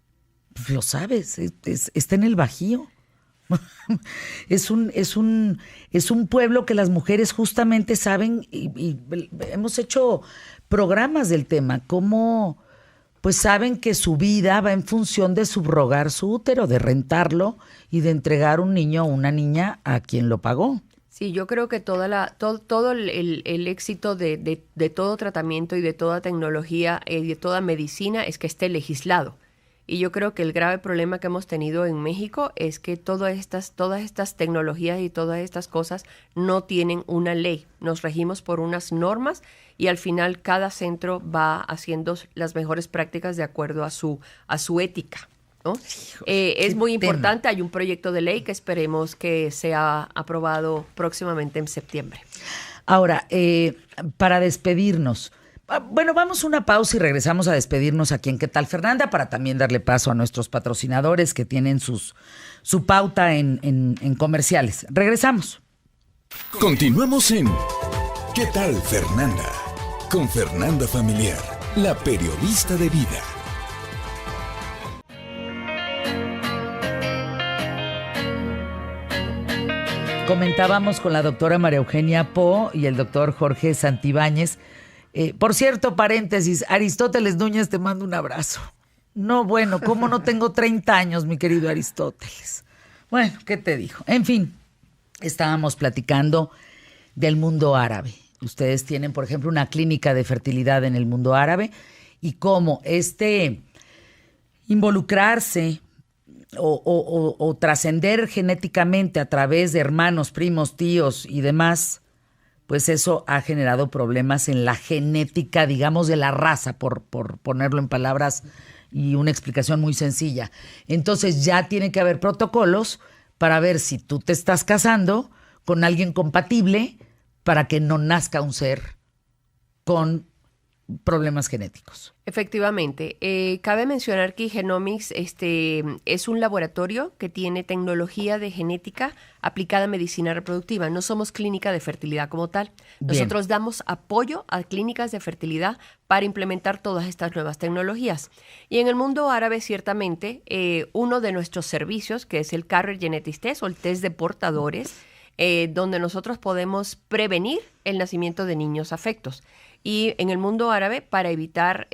Lo sabes, está en el Bajío. Es un pueblo que las mujeres justamente saben, y hemos hecho programas del tema, cómo pues saben que su vida va en función de subrogar su útero, de rentarlo y de entregar un niño o una niña a quien lo pagó. Sí, yo creo que todo el éxito de todo tratamiento y de toda tecnología y de toda medicina es que esté legislado. Y yo creo que el grave problema que hemos tenido en México es que todas estas tecnologías y todas estas cosas no tienen una ley. Nos regimos por unas normas y al final cada centro va haciendo las mejores prácticas de acuerdo a su ética, ¿no? Es muy importante, hay un proyecto de ley que esperemos que sea aprobado próximamente en septiembre. Ahora, para despedirnos, bueno, vamos a una pausa y regresamos a despedirnos aquí en ¿Qué tal, Fernanda? Para también darle paso a nuestros patrocinadores que tienen su pauta en comerciales. Regresamos. Continuamos en ¿Qué tal, Fernanda? Con Fernanda Familiar, la periodista de vida. Comentábamos con la doctora María Eugenia Po y el doctor Jorge Santibáñez. Por cierto, paréntesis, Aristóteles Núñez, te mando un abrazo. No, bueno, ¿cómo no tengo 30 años, mi querido Aristóteles? Bueno, ¿qué te dijo? En fin, estábamos platicando del mundo árabe. Ustedes tienen, por ejemplo, una clínica de fertilidad en el mundo árabe y cómo involucrarse o trascender genéticamente a través de hermanos, primos, tíos y demás, pues eso ha generado problemas en la genética, digamos, de la raza, por ponerlo en palabras y una explicación muy sencilla. Entonces ya tiene que haber protocolos para ver si tú te estás casando con alguien compatible para que no nazca un ser con problemas genéticos. Efectivamente. Cabe mencionar que Genomics es un laboratorio que tiene tecnología de genética aplicada a medicina reproductiva. No somos clínica de fertilidad como tal. Nosotros damos apoyo a clínicas de fertilidad para implementar todas estas nuevas tecnologías. Y en el mundo árabe, ciertamente, uno de nuestros servicios, que es el Carrier Genetics Test o el test de portadores, donde nosotros podemos prevenir el nacimiento de niños afectos. Y en el mundo árabe, para evitar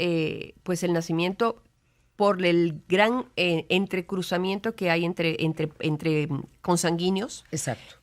pues el nacimiento por el gran entrecruzamiento que hay entre consanguíneos. Exacto.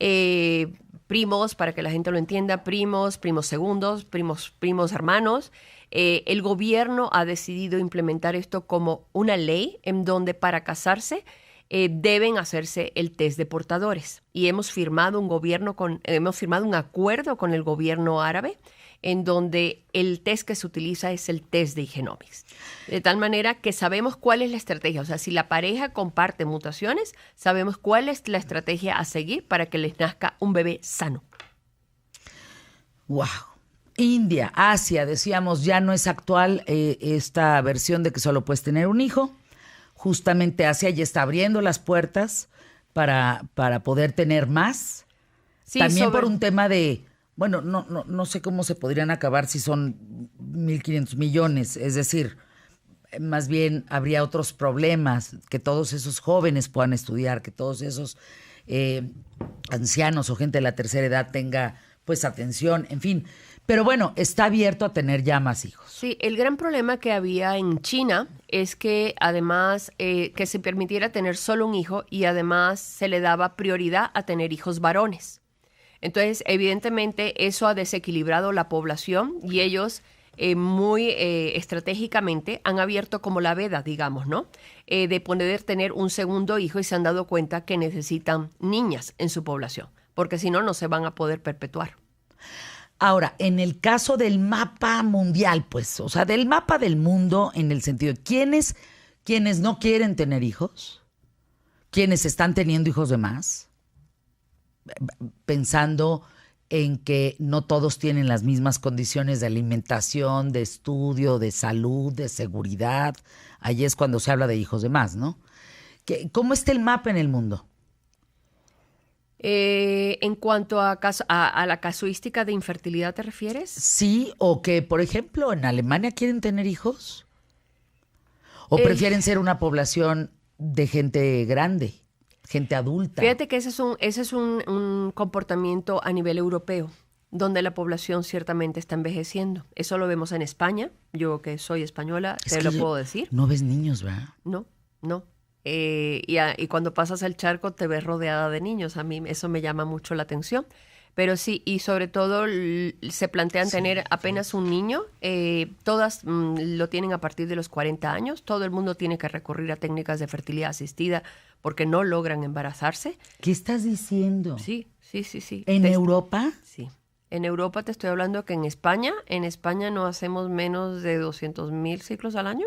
Primos, para que la gente lo entienda, primos segundos, primos hermanos. El gobierno ha decidido implementar esto como una ley en donde para casarse deben hacerse el test de portadores. Y hemos firmado un acuerdo con el gobierno árabe en donde el test que se utiliza es el test de Genomics. De tal manera que sabemos cuál es la estrategia. O sea, si la pareja comparte mutaciones, sabemos cuál es la estrategia a seguir para que les nazca un bebé sano. ¡Wow! India, Asia, decíamos, ya no es actual esta versión de que solo puedes tener un hijo. Justamente Asia ya está abriendo las puertas para poder tener más. Sí, también por un tema de... Bueno, no sé cómo se podrían acabar si son 1.500 millones. Es decir, más bien habría otros problemas, que todos esos jóvenes puedan estudiar, que todos esos ancianos o gente de la tercera edad tenga pues atención, en fin. Pero bueno, está abierto a tener ya más hijos. Sí, el gran problema que había en China es que además que se permitiera tener solo un hijo y además se le daba prioridad a tener hijos varones. Entonces, evidentemente, eso ha desequilibrado la población y ellos muy estratégicamente han abierto como la veda, digamos, ¿no? De poder tener un segundo hijo y se han dado cuenta que necesitan niñas en su población, porque si no, no se van a poder perpetuar. Ahora, en el caso del mapa mundial, pues, o sea, del mapa del mundo, en el sentido de ¿quiénes no quieren tener hijos? ¿Quiénes están teniendo hijos de más? Pensando en que no todos tienen las mismas condiciones de alimentación, de estudio, de salud, de seguridad. Ahí es cuando se habla de hijos de más, ¿no? ¿Cómo está el mapa en el mundo? En cuanto a la casuística de infertilidad, ¿te refieres? Sí, o que, por ejemplo, en Alemania quieren tener hijos. ¿O prefieren ser una población de gente grande? Gente adulta. Fíjate que ese es un comportamiento a nivel europeo, donde la población ciertamente está envejeciendo. Eso lo vemos en España. Yo que soy española, te lo puedo decir. No ves niños, ¿verdad? No. Y cuando pasas el charco te ves rodeada de niños. A mí eso me llama mucho la atención. Pero sí, y sobre todo se plantean tener apenas un niño. Todas lo tienen a partir de los 40 años. Todo el mundo tiene que recurrir a técnicas de fertilidad asistida porque no logran embarazarse. ¿Qué estás diciendo? Sí. ¿En Europa? Sí. En Europa te estoy hablando que en España no hacemos menos de 200,000 ciclos al año.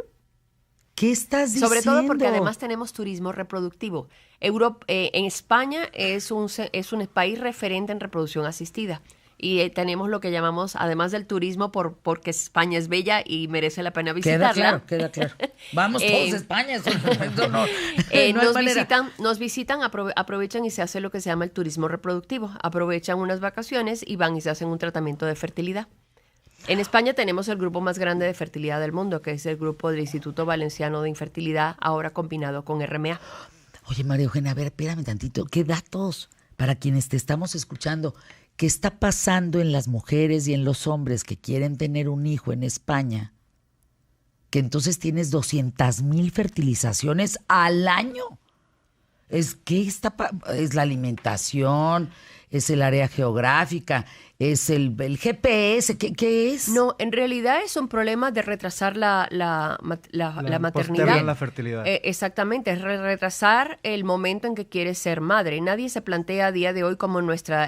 ¿Qué estás diciendo? Sobre todo porque además tenemos turismo reproductivo. En España es un país referente en reproducción asistida. Y tenemos lo que llamamos, además del turismo, porque España es bella y merece la pena visitarla. Queda claro. Vamos todos a España. Nos visitan, aprovechan y se hace lo que se llama el turismo reproductivo. Aprovechan unas vacaciones y van y se hacen un tratamiento de fertilidad. En España tenemos el grupo más grande de fertilidad del mundo, que es el grupo del Instituto Valenciano de Infertilidad, ahora combinado con RMA. Oye, María Eugenia, a ver, espérame tantito. ¿Qué datos para quienes te estamos escuchando? ¿Qué está pasando en las mujeres y en los hombres que quieren tener un hijo en España? Que entonces tienes 200,000 fertilizaciones al año. Es la alimentación, es el área geográfica, es el GPS, ¿qué es? No, en realidad es un problema de retrasar la maternidad. Postergar la fertilidad. Exactamente, es retrasar el momento en que quieres ser madre. Nadie se plantea a día de hoy, como en nuestra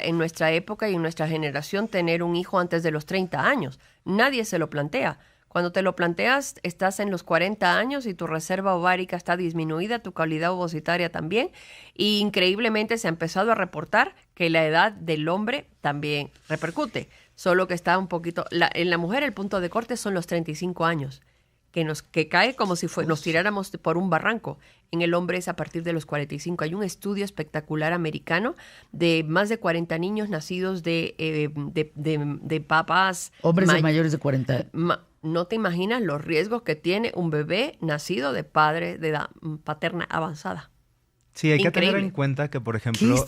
época y en nuestra generación, tener un hijo antes de los 30 años. Nadie se lo plantea. Cuando te lo planteas, estás en los 40 años y tu reserva ovárica está disminuida, tu calidad ovocitaria también. Y increíblemente se ha empezado a reportar que la edad del hombre también repercute. Solo que está un poquito... en la mujer el punto de corte son los 35 años, que cae como si nos tiráramos por un barranco. En el hombre es a partir de los 45. Hay un estudio espectacular americano de más de 40 niños nacidos de papás... Hombres de mayores de 40. No te imaginas los riesgos que tiene un bebé nacido de padre de edad paterna avanzada. Sí, hay que Increíble. tener en cuenta que, por ejemplo...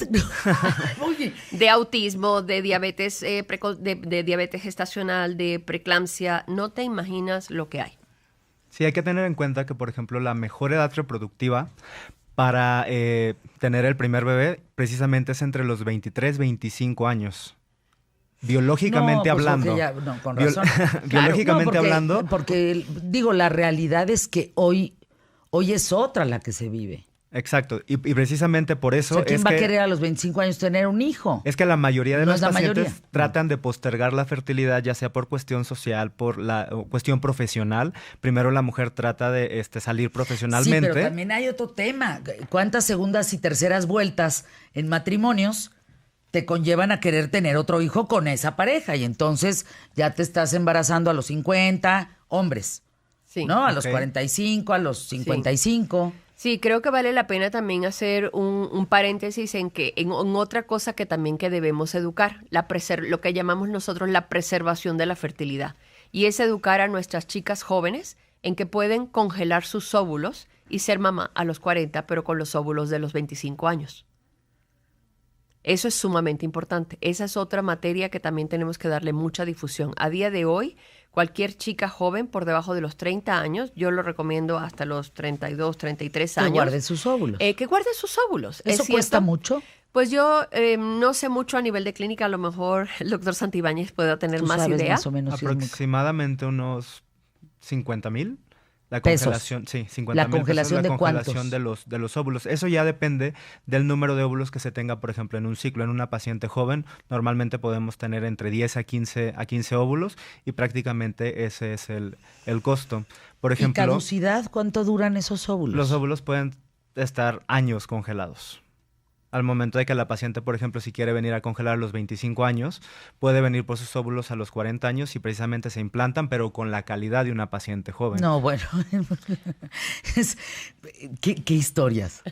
Oye, De autismo, de diabetes, de diabetes gestacional, de preeclampsia, no te imaginas lo que hay. Sí, hay que tener en cuenta que, por ejemplo, la mejor edad reproductiva para tener el primer bebé precisamente es entre los 23 y 25 años. Biológicamente hablando. Con razón. Biológicamente hablando. Porque, digo, la realidad es que hoy es otra la que se vive. Exacto. Y precisamente por eso O sea, ¿quién es va que... a querer a los 25 años tener un hijo? Es que la mayoría de No los es la pacientes mayoría. tratan de postergar la fertilidad, ya sea por cuestión social, por la cuestión profesional. Primero la mujer trata de salir profesionalmente. Sí, pero también hay otro tema. ¿Cuántas segundas y terceras vueltas en matrimonios te conllevan a querer tener otro hijo con esa pareja? Y entonces ya te estás embarazando a los 50, hombres, Sí. ¿no? A los Ok. 45, a los 55. Sí, creo que vale la pena también hacer un paréntesis en otra cosa que también que debemos educar, lo que llamamos nosotros la preservación de la fertilidad. Y es educar a nuestras chicas jóvenes en que pueden congelar sus óvulos y ser mamá a los 40, pero con los óvulos de los 25 años. Eso es sumamente importante. Esa es otra materia que también tenemos que darle mucha difusión. A día de hoy, cualquier chica joven por debajo de los 30 años, yo lo recomiendo hasta los 32, 33 Que años. guarde sus óvulos. Que guarde sus óvulos. ¿Eso ¿Es cuesta cierto? mucho? Pues yo no sé mucho a nivel de clínica. A lo mejor el doctor Santibáñez pueda tener ¿Tú más sabes idea. más o menos si es muy- Aproximadamente unos 50,000. La Pesos. congelación, sí, 50,000 ¿La pesos, congelación de congelación cuántos? de los óvulos. Eso ya depende del número de óvulos que se tenga, por ejemplo, en un ciclo. En una paciente joven, normalmente podemos tener entre 10 a 15 óvulos y prácticamente ese es el costo. Por ¿Y ejemplo, caducidad? ¿Cuánto duran esos óvulos? los óvulos pueden estar años congelados. Al momento de que la paciente, por ejemplo, si quiere venir a congelar a los 25 años, puede venir por sus óvulos a los 40 años y precisamente se implantan, pero con la calidad de una paciente joven. No, bueno. ¿Qué historias?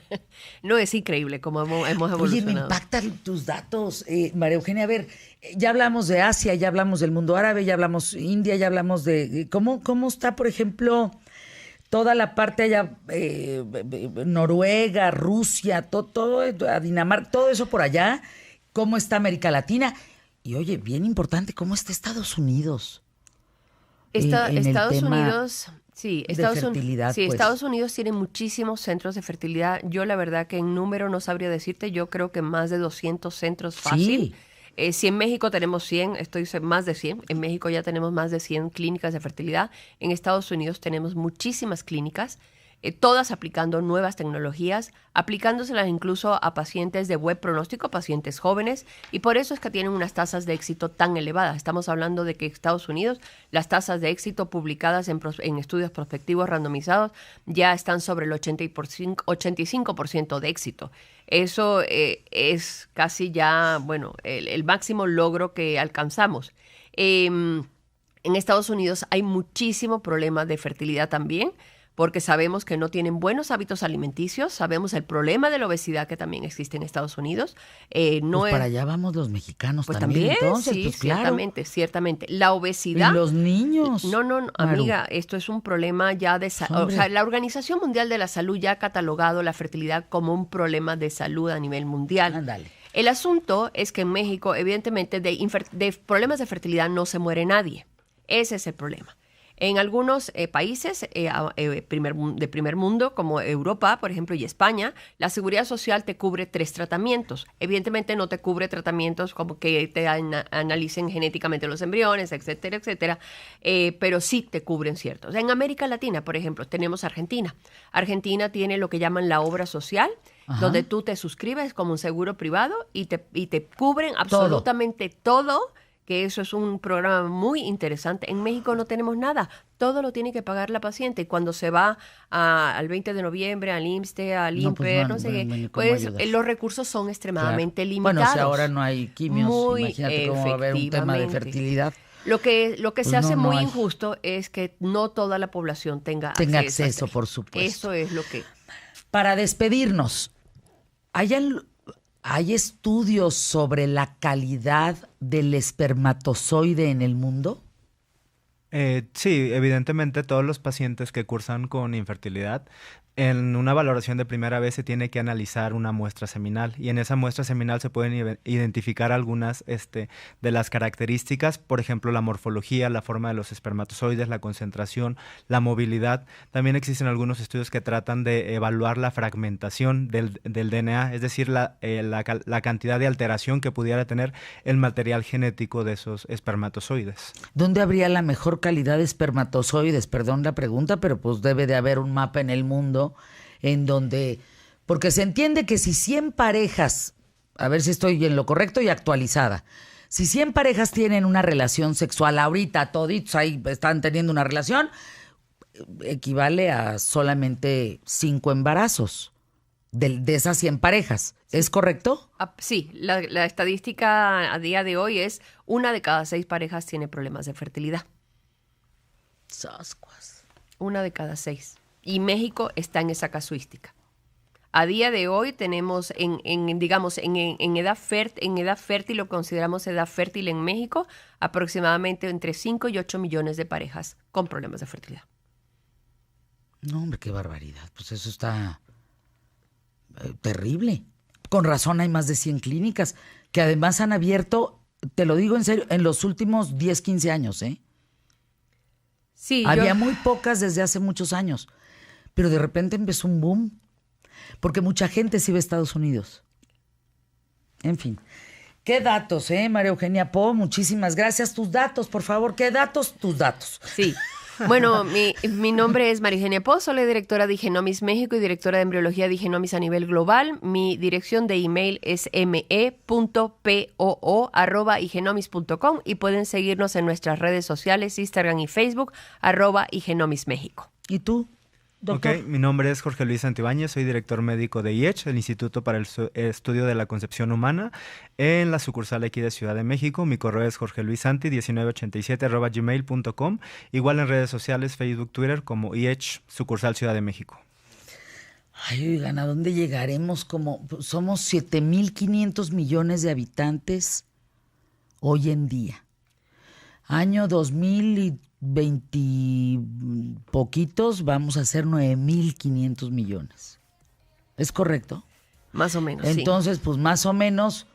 No, es increíble cómo hemos evolucionado. Oye, me impactan tus datos, María Eugenia. A ver, ya hablamos de Asia, ya hablamos del mundo árabe, ya hablamos India, ya hablamos de... ¿Cómo está, por ejemplo, toda la parte allá, Noruega, Rusia, todo, Dinamarca, todo eso por allá? ¿Cómo está América Latina? Y oye, bien importante, ¿cómo está Estados Unidos? En el Estados tema Unidos, sí, de Estados fertilidad, sí, pues. Estados Unidos tiene muchísimos centros de fertilidad. Yo la verdad que en número no sabría decirte, yo creo que más de 200 centros fácil. Si en México tenemos 100, más de 100. En México ya tenemos más de 100 clínicas de fertilidad. En Estados Unidos tenemos muchísimas clínicas, todas aplicando nuevas tecnologías, aplicándoselas incluso a pacientes de buen pronóstico, pacientes jóvenes, y por eso es que tienen unas tasas de éxito tan elevadas. Estamos hablando de que en Estados Unidos las tasas de éxito publicadas en estudios prospectivos randomizados ya están sobre el 85% de éxito. Eso es casi ya, bueno, el máximo logro que alcanzamos. En Estados Unidos hay muchísimo problema de fertilidad también, porque sabemos que no tienen buenos hábitos alimenticios, sabemos el problema de la obesidad que también existe en Estados Unidos. Pues para allá vamos los mexicanos pues también, entonces, sí, pues claro. ciertamente. La obesidad... Y los niños. No, Maru. amiga, esto es un problema ya de salud. O sea, la Organización Mundial de la Salud ya ha catalogado la fertilidad como un problema de salud a nivel mundial. Ándale. El asunto es que en México, evidentemente, de problemas de fertilidad no se muere nadie. Ese es el problema. En algunos países de primer mundo, como Europa, por ejemplo, y España, la seguridad social te cubre 3 tratamientos. Evidentemente no te cubre tratamientos como que te analicen genéticamente los embriones, etcétera, etcétera, pero sí te cubren ciertos. En América Latina, por ejemplo, tenemos Argentina. Argentina tiene lo que llaman la obra social, Ajá. donde tú te suscribes como un seguro privado y te cubren absolutamente todo, que eso es un programa muy interesante. En México no tenemos nada, todo lo tiene que pagar la paciente. Y cuando se va al 20 de noviembre, al IMSSSTE, al INPE, no sé qué, pues los recursos son extremadamente limitados. Bueno, si ahora no hay quimios, imagínate cómo va a haber un tema de fertilidad. Lo que Pues se hace no muy hay. injusto es que no toda la población tenga acceso, a por supuesto. Eso es lo que... Para despedirnos, ¿hay estudios sobre la calidad del espermatozoide en el mundo? Sí, evidentemente todos los pacientes que cursan con infertilidad, en una valoración de primera vez se tiene que analizar una muestra seminal y en esa muestra seminal se pueden identificar algunas de las características, por ejemplo, la morfología, la forma de los espermatozoides, la concentración, la movilidad. También existen algunos estudios que tratan de evaluar la fragmentación del DNA, es decir, la cantidad de alteración que pudiera tener el material genético de esos espermatozoides. ¿Dónde habría la mejor calidad de espermatozoides? Perdón la pregunta, pero pues debe de haber un mapa en el mundo en donde, porque se entiende que si 100 parejas, a ver si estoy en lo correcto y actualizada, si 100 parejas tienen una relación sexual ahorita, toditos ahí están teniendo una relación, equivale a solamente 5 embarazos de esas 100 parejas. ¿Es correcto? Sí, la estadística a día de hoy es 1 de cada 6 parejas tiene problemas de fertilidad. Sascuas. 1 de cada 6. Y México está en esa casuística. A día de hoy tenemos en edad fértil, lo consideramos edad fértil en México, aproximadamente entre 5 y 8 millones de parejas con problemas de fertilidad. No, hombre, qué barbaridad. Pues eso está terrible. Con razón hay más de 100 clínicas que además han abierto, te lo digo en serio, en los últimos 10, 15 años, ¿eh? Sí, había muy pocas desde hace muchos años, pero de repente empezó un boom, porque mucha gente se iba a Estados Unidos. En fin, qué datos, María Eugenia Po, muchísimas gracias. Tus datos, por favor, ¿qué datos? Tus datos. Sí. Bueno, mi nombre es María Eugenia Po, soy directora de Igenomis México y directora de embriología de Igenomis a nivel global. Mi dirección de email es me.poo@igenomis.com y pueden seguirnos en nuestras redes sociales, Instagram y Facebook, @igenomismexico. ¿Y tú, doctor? Ok, mi nombre es Jorge Luis Santibáñez, soy director médico de IECH, el Instituto para el Estudio de la Concepción Humana, en la sucursal aquí de Ciudad de México. Mi correo es jorgeluisanti1987@gmail.com, igual en redes sociales, Facebook, Twitter, como IECH, sucursal Ciudad de México. Ay, oigan, ¿a dónde llegaremos? Somos 7,500 millones de habitantes hoy en día. Año 2020 poquitos, vamos a ser 9,500 millones. ¿Es correcto? Más o menos, Entonces, pues más o menos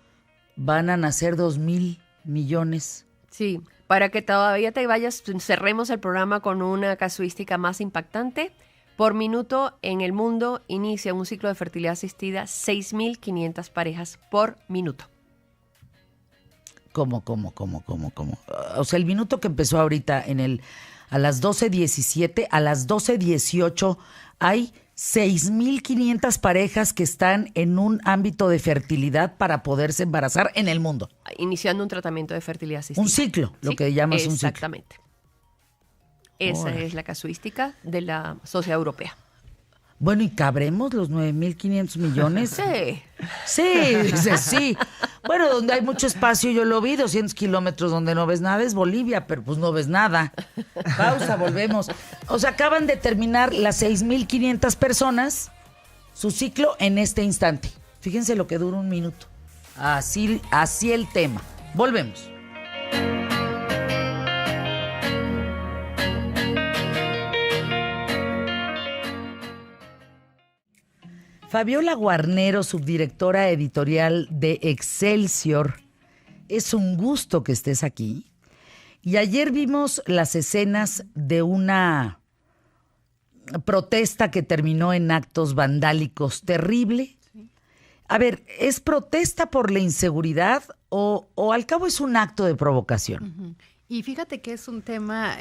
van a nacer 2,000 millones. Sí, para que todavía te vayas, cerremos el programa con una casuística más impactante. Por minuto en el mundo inicia un ciclo de fertilidad asistida 6,500 parejas por minuto. ¿Cómo? O sea, el minuto que empezó ahorita a las 12:17, a las 12:18 hay 6,500 parejas que están en un ámbito de fertilidad para poderse embarazar en el mundo. Iniciando un tratamiento de fertilidad asistida. Un ciclo, lo que llamas un ciclo. Exactamente. Esa Órale. es la casuística de la sociedad europea. Bueno, ¿y cabremos los 9,500 millones? Sí. Sí, dice sí. Bueno, donde hay mucho espacio, yo lo vi, 200 kilómetros donde no ves nada es Bolivia, pero pues no ves nada. Pausa, volvemos. O sea, acaban de terminar las 6,500 personas su ciclo en este instante. Fíjense lo que dura un minuto. Así el tema. Volvemos. Fabiola Guarnero, subdirectora editorial de Excelsior, es un gusto que estés aquí. Y ayer vimos las escenas de una protesta que terminó en actos vandálicos terrible. A ver, ¿es protesta por la inseguridad o al cabo es un acto de provocación? Uh-huh. Y fíjate que es un tema,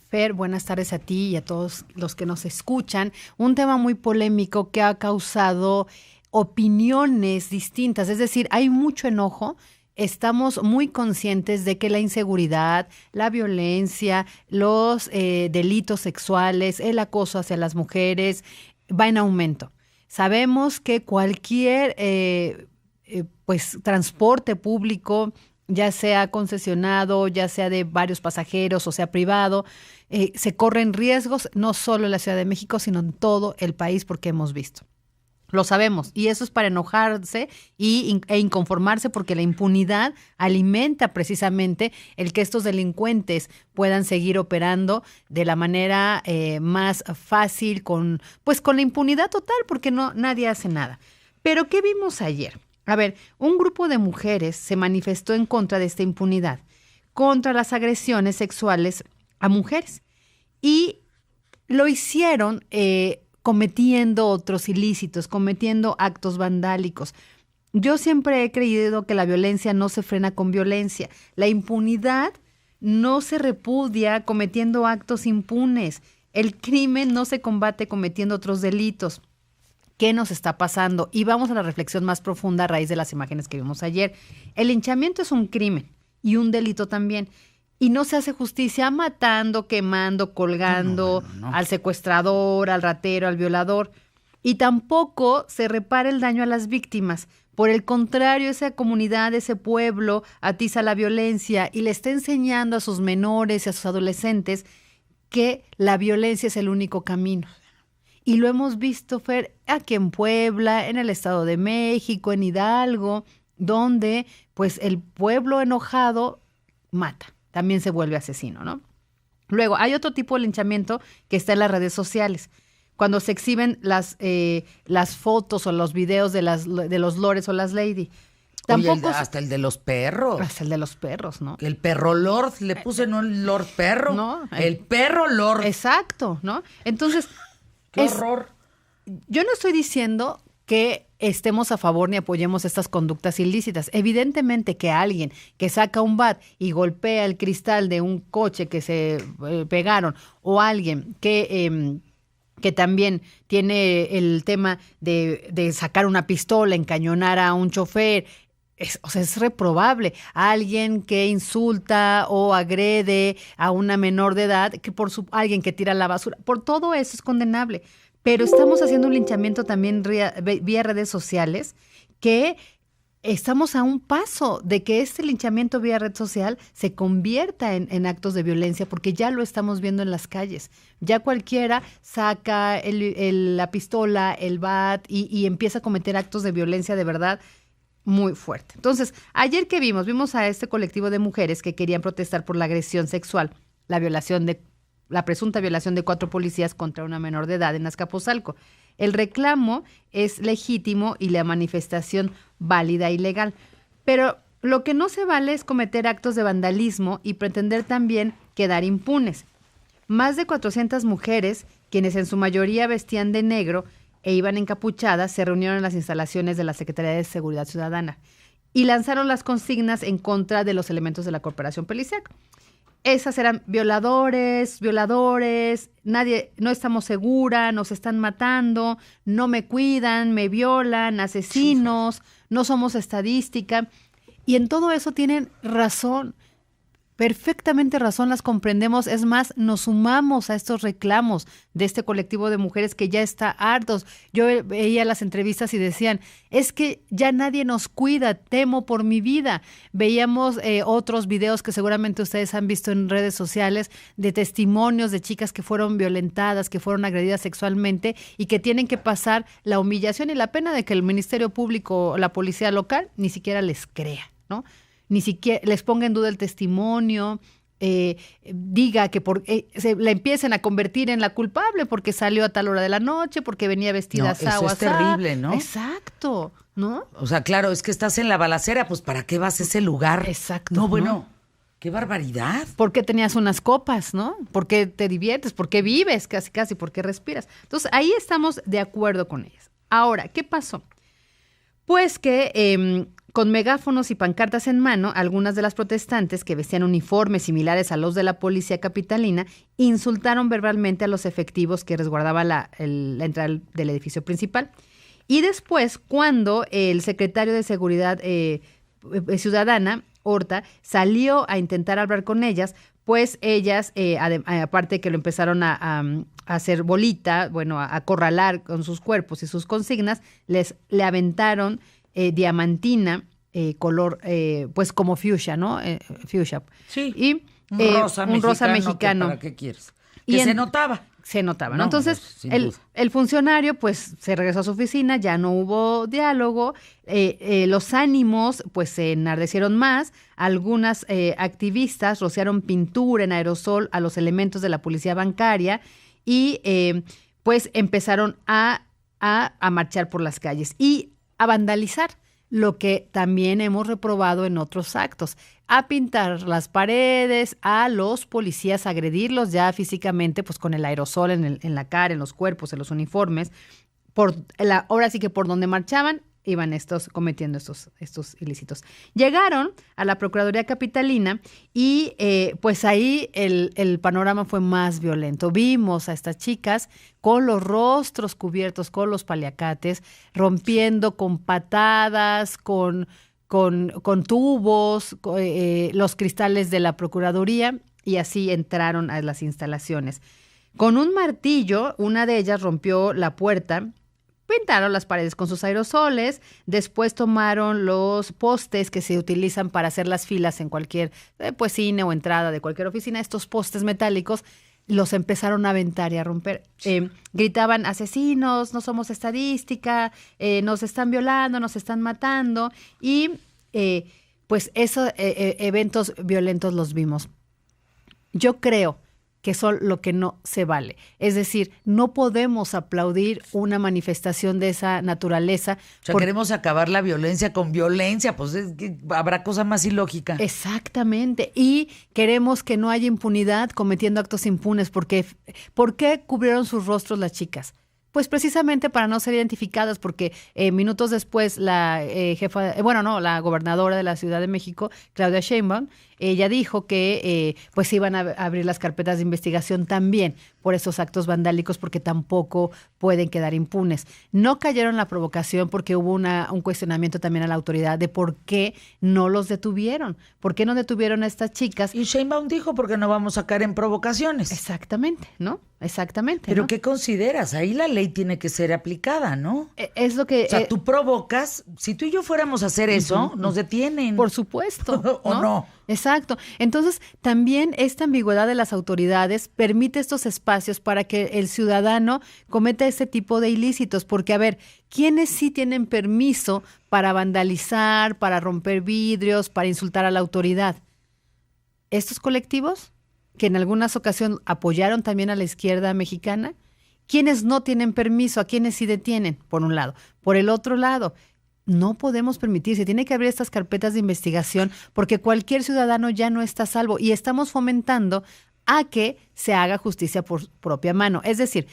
Fer, buenas tardes a ti y a todos los que nos escuchan, un tema muy polémico que ha causado opiniones distintas, es decir, hay mucho enojo. Estamos muy conscientes de que la inseguridad, la violencia, los delitos sexuales, el acoso hacia las mujeres va en aumento. Sabemos que cualquier pues transporte público, ya sea concesionado, ya sea de varios pasajeros o sea privado, se corren riesgos no solo en la Ciudad de México, sino en todo el país porque hemos visto. Lo sabemos, y eso es para enojarse e inconformarse porque la impunidad alimenta precisamente el que estos delincuentes puedan seguir operando de la manera más fácil con la impunidad total porque nadie hace nada. Pero ¿qué vimos ayer? A ver, un grupo de mujeres se manifestó en contra de esta impunidad, contra las agresiones sexuales a mujeres y lo hicieron cometiendo otros ilícitos, cometiendo actos vandálicos. Yo siempre he creído que la violencia no se frena con violencia. La impunidad no se repudia cometiendo actos impunes. El crimen no se combate cometiendo otros delitos. ¿Qué nos está pasando? Y vamos a la reflexión más profunda a raíz de las imágenes que vimos ayer. El linchamiento es un crimen y un delito también. Y no se hace justicia matando, quemando, colgando al secuestrador, al ratero, al violador. Y tampoco se repara el daño a las víctimas. Por el contrario, esa comunidad, ese pueblo atiza la violencia y le está enseñando a sus menores y a sus adolescentes que la violencia es el único camino. Y lo hemos visto, Fer, aquí en Puebla, en el Estado de México, en Hidalgo, donde pues el pueblo enojado mata. También se vuelve asesino, ¿no? Luego, hay otro tipo de linchamiento que está en las redes sociales. Cuando se exhiben las fotos o los videos de los lores o las lady. Tampoco hasta el de los perros. Hasta el de los perros, ¿no? El perro lord, le puse no el lord perro. No. El perro lord. Exacto, ¿no? Entonces, ¡qué horror! Yo no estoy diciendo que estemos a favor ni apoyemos estas conductas ilícitas. Evidentemente que alguien que saca un bat y golpea el cristal de un coche que se pegaron, o alguien que también tiene el tema de sacar una pistola, encañonar a un chofer, es reprobable. Alguien que insulta o agrede a una menor de edad, alguien que tira la basura, por todo eso es condenable. Pero estamos haciendo un linchamiento también vía redes sociales, que estamos a un paso de que este linchamiento vía red social se convierta en actos de violencia, porque ya lo estamos viendo en las calles. Ya cualquiera saca la pistola, el bat y empieza a cometer actos de violencia de verdad muy fuerte. Entonces, ayer que vimos a este colectivo de mujeres que querían protestar por la agresión sexual, la presunta violación de 4 policías contra una menor de edad en Azcapotzalco. El reclamo es legítimo y la manifestación válida y legal. Pero lo que no se vale es cometer actos de vandalismo y pretender también quedar impunes. Más de 400 mujeres, quienes en su mayoría vestían de negro e iban encapuchadas, se reunieron en las instalaciones de la Secretaría de Seguridad Ciudadana y lanzaron las consignas en contra de los elementos de la Corporación Policiaca. Esas eran violadores, no estamos seguras, nos están matando, no me cuidan, me violan, asesinos, no somos estadística. Y en todo eso tienen razón, perfectamente razón, las comprendemos. Es más, nos sumamos a estos reclamos de este colectivo de mujeres que ya está hartos. Yo veía las entrevistas y decían, es que ya nadie nos cuida, temo por mi vida. Veíamos otros videos que seguramente ustedes han visto en redes sociales de testimonios de chicas que fueron violentadas, que fueron agredidas sexualmente y que tienen que pasar la humillación y la pena de que el Ministerio Público o la policía local ni siquiera les crea, ¿no? Ni siquiera les ponga en duda el testimonio, diga que se la empiecen a convertir en la culpable porque salió a tal hora de la noche, porque venía vestida así. Eso es terrible, ¿no? Exacto, ¿no? O sea, claro, es que estás en la balacera, pues ¿para qué vas a ese lugar? Exacto. No, bueno, ¡Qué barbaridad! ¿Por qué tenías unas copas, no? ¿Por qué te diviertes? ¿Por qué vives? Casi, casi, ¿por qué respiras? Entonces, ahí estamos de acuerdo con ellas. Ahora, ¿qué pasó? Pues que con megáfonos y pancartas en mano, algunas de las protestantes que vestían uniformes similares a los de la policía capitalina insultaron verbalmente a los efectivos que resguardaban la entrada del edificio principal. Y después, cuando el secretario de Seguridad Ciudadana, Horta, salió a intentar hablar con ellas, pues ellas, aparte que lo empezaron a hacer bolita, bueno, a acorralar con sus cuerpos y sus consignas, le aventaron diamantina, color, pues como fuchsia, ¿no? Fuchsia. Sí, y un rosa mexicano. ¿Para qué quieres? Que se notaba. Se notaba, ¿no? No, Entonces, pues, el funcionario, pues, se regresó a su oficina, ya no hubo diálogo, los ánimos, pues, se enardecieron más, algunas activistas rociaron pintura en aerosol a los elementos de la policía bancaria y, pues, empezaron a marchar por las calles y a vandalizar, lo que también hemos reprobado en otros actos, a pintar las paredes, a los policías agredirlos ya físicamente, pues con el aerosol en la cara, en los cuerpos, en los uniformes. Ahora sí que por donde marchaban iban cometiendo estos ilícitos. Llegaron a la Procuraduría Capitalina y pues ahí el panorama fue más violento. Vimos a estas chicas con los rostros cubiertos con los paliacates, rompiendo con patadas, con tubos, los cristales de la Procuraduría, y así entraron a las instalaciones. Con un martillo, una de ellas rompió la puerta, pintaron las paredes con sus aerosoles, después tomaron los postes que se utilizan para hacer las filas en cualquier pues cine o entrada de cualquier oficina, estos postes metálicos, los empezaron a aventar y a romper. Gritaban: asesinos, no somos estadística, nos están violando, nos están matando, y pues esos eventos violentos los vimos. Yo creo que son lo que no se vale. Es decir, no podemos aplaudir una manifestación de esa naturaleza. O sea, queremos acabar la violencia con violencia, pues es que habrá cosa más ilógica. Exactamente. Y queremos que no haya impunidad cometiendo actos impunes. Porque, ¿por qué cubrieron sus rostros las chicas? Pues precisamente para no ser identificadas, porque minutos después la la gobernadora de la Ciudad de México, Claudia Sheinbaum, ella dijo que pues iban a abrir las carpetas de investigación también por esos actos vandálicos, porque tampoco pueden quedar impunes. No cayeron en la provocación porque hubo un cuestionamiento también a la autoridad de por qué no los detuvieron, por qué no detuvieron a estas chicas. Y Sheinbaum dijo: porque no vamos a caer en provocaciones. Exactamente, ¿no? Exactamente. ¿Pero ¿no? qué consideras? Ahí la ley tiene que ser aplicada, ¿no? Es lo que... O sea, tú provocas. Si tú y yo fuéramos a hacer eso, nos detienen. Por supuesto. ¿O no? Exacto. Entonces, también esta ambigüedad de las autoridades permite estos espacios para que el ciudadano cometa este tipo de ilícitos. Porque, a ver, ¿quiénes sí tienen permiso para vandalizar, para romper vidrios, para insultar a la autoridad? ¿Estos colectivos que en algunas ocasiones apoyaron también a la izquierda mexicana? ¿Quiénes no tienen permiso? ¿A quiénes sí detienen? Por un lado. Por el otro lado, no podemos permitir, se tiene que abrir estas carpetas de investigación, porque cualquier ciudadano ya no está a salvo, y estamos fomentando a que se haga justicia por propia mano. Es decir,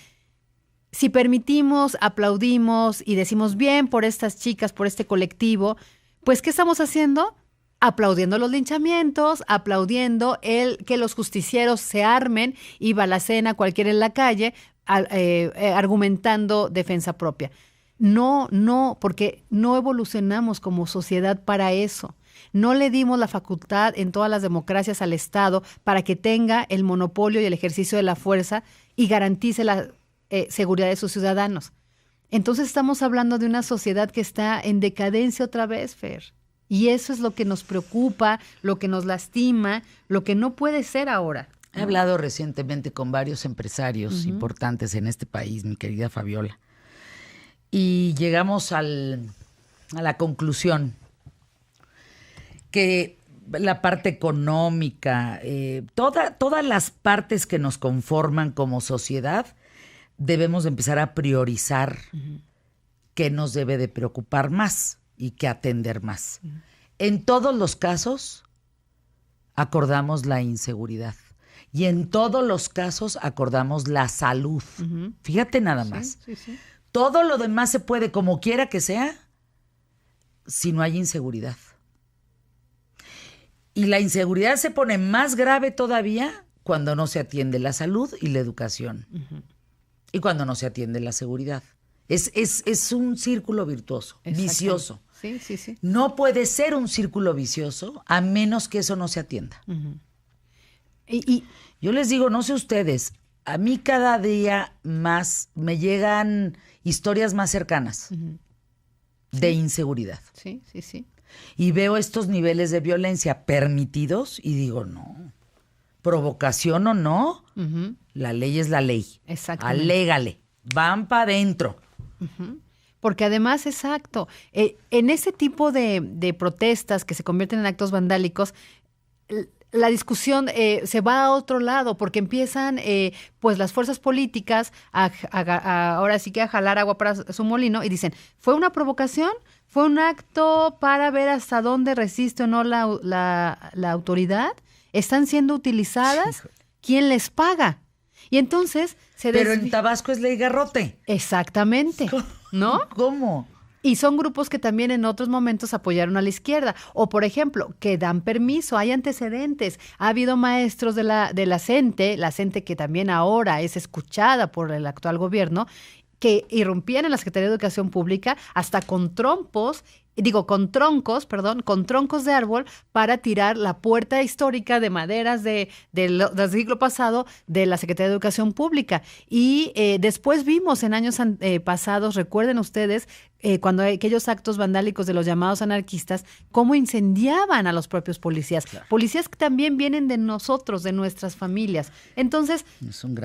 si permitimos, aplaudimos y decimos bien por estas chicas, por este colectivo, pues ¿qué estamos haciendo? Aplaudiendo los linchamientos, aplaudiendo que los justicieros se armen y balacen a cualquiera en la calle, argumentando defensa propia. No, porque no evolucionamos como sociedad para eso. No le dimos la facultad en todas las democracias al Estado para que tenga el monopolio y el ejercicio de la fuerza y garantice la seguridad de sus ciudadanos. Entonces estamos hablando de una sociedad que está en decadencia otra vez, Fer. Y eso es lo que nos preocupa, lo que nos lastima, lo que no puede ser ahora. He hablado recientemente con varios empresarios importantes en este país, mi querida Fabiola. Y llegamos a la conclusión que la parte económica, todas las partes que nos conforman como sociedad, debemos de empezar a priorizar qué nos debe de preocupar más y qué atender más. En todos los casos, acordamos la inseguridad. Y en todos los casos acordamos la salud. Fíjate nada más. Sí. Todo lo demás se puede, como quiera que sea, si no hay inseguridad. Y la inseguridad se pone más grave todavía cuando no se atiende la salud y la educación. Y cuando no se atiende la seguridad. Es un círculo virtuoso, vicioso. Sí. No puede ser un círculo vicioso a menos que eso no se atienda. Y Yo les digo, no sé ustedes, a mí cada día más me llegan historias más cercanas de inseguridad. sí. Y veo estos niveles de violencia permitidos y digo, no, provocación o no, la ley es la ley. Exactamente. Alégale, van para adentro. Porque además, exacto, en ese tipo de protestas que se convierten en actos vandálicos, la discusión se va a otro lado porque empiezan pues las fuerzas políticas ahora sí que a jalar agua para su molino y dicen, ¿fue una provocación? ¿Fue un acto para ver hasta dónde resiste o no la autoridad? ¿Están siendo utilizadas? ¿Quién les paga? Y entonces se Pero en Tabasco es ley garrote. Exactamente, ¿no? ¿Cómo? Y son grupos que también en otros momentos apoyaron a la izquierda. O, por ejemplo, que dan permiso, hay antecedentes. Ha habido maestros de la CENTE que también ahora es escuchada por el actual gobierno, que irrumpían en la Secretaría de Educación Pública hasta con troncos de árbol para tirar la puerta histórica de maderas del siglo pasado de la Secretaría de Educación Pública. Y después vimos en años pasados, recuerden ustedes, cuando hay aquellos actos vandálicos de los llamados anarquistas, cómo incendiaban a los propios policías. Claro. Policías que también vienen de nosotros, de nuestras familias. Entonces,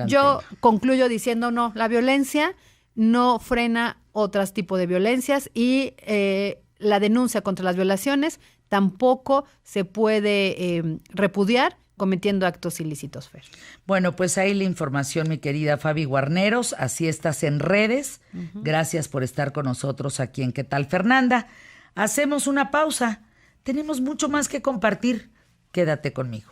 yo concluyo diciendo, no, la violencia no frena otros tipos de violencias y la denuncia contra las violaciones tampoco se puede repudiar cometiendo actos ilícitos, Fer. Bueno, pues ahí la información, mi querida Fabi Guarneros. Así estás en redes. Gracias por estar con nosotros aquí en ¿Qué tal, Fernanda? Hacemos una pausa. Tenemos mucho más que compartir. Quédate conmigo.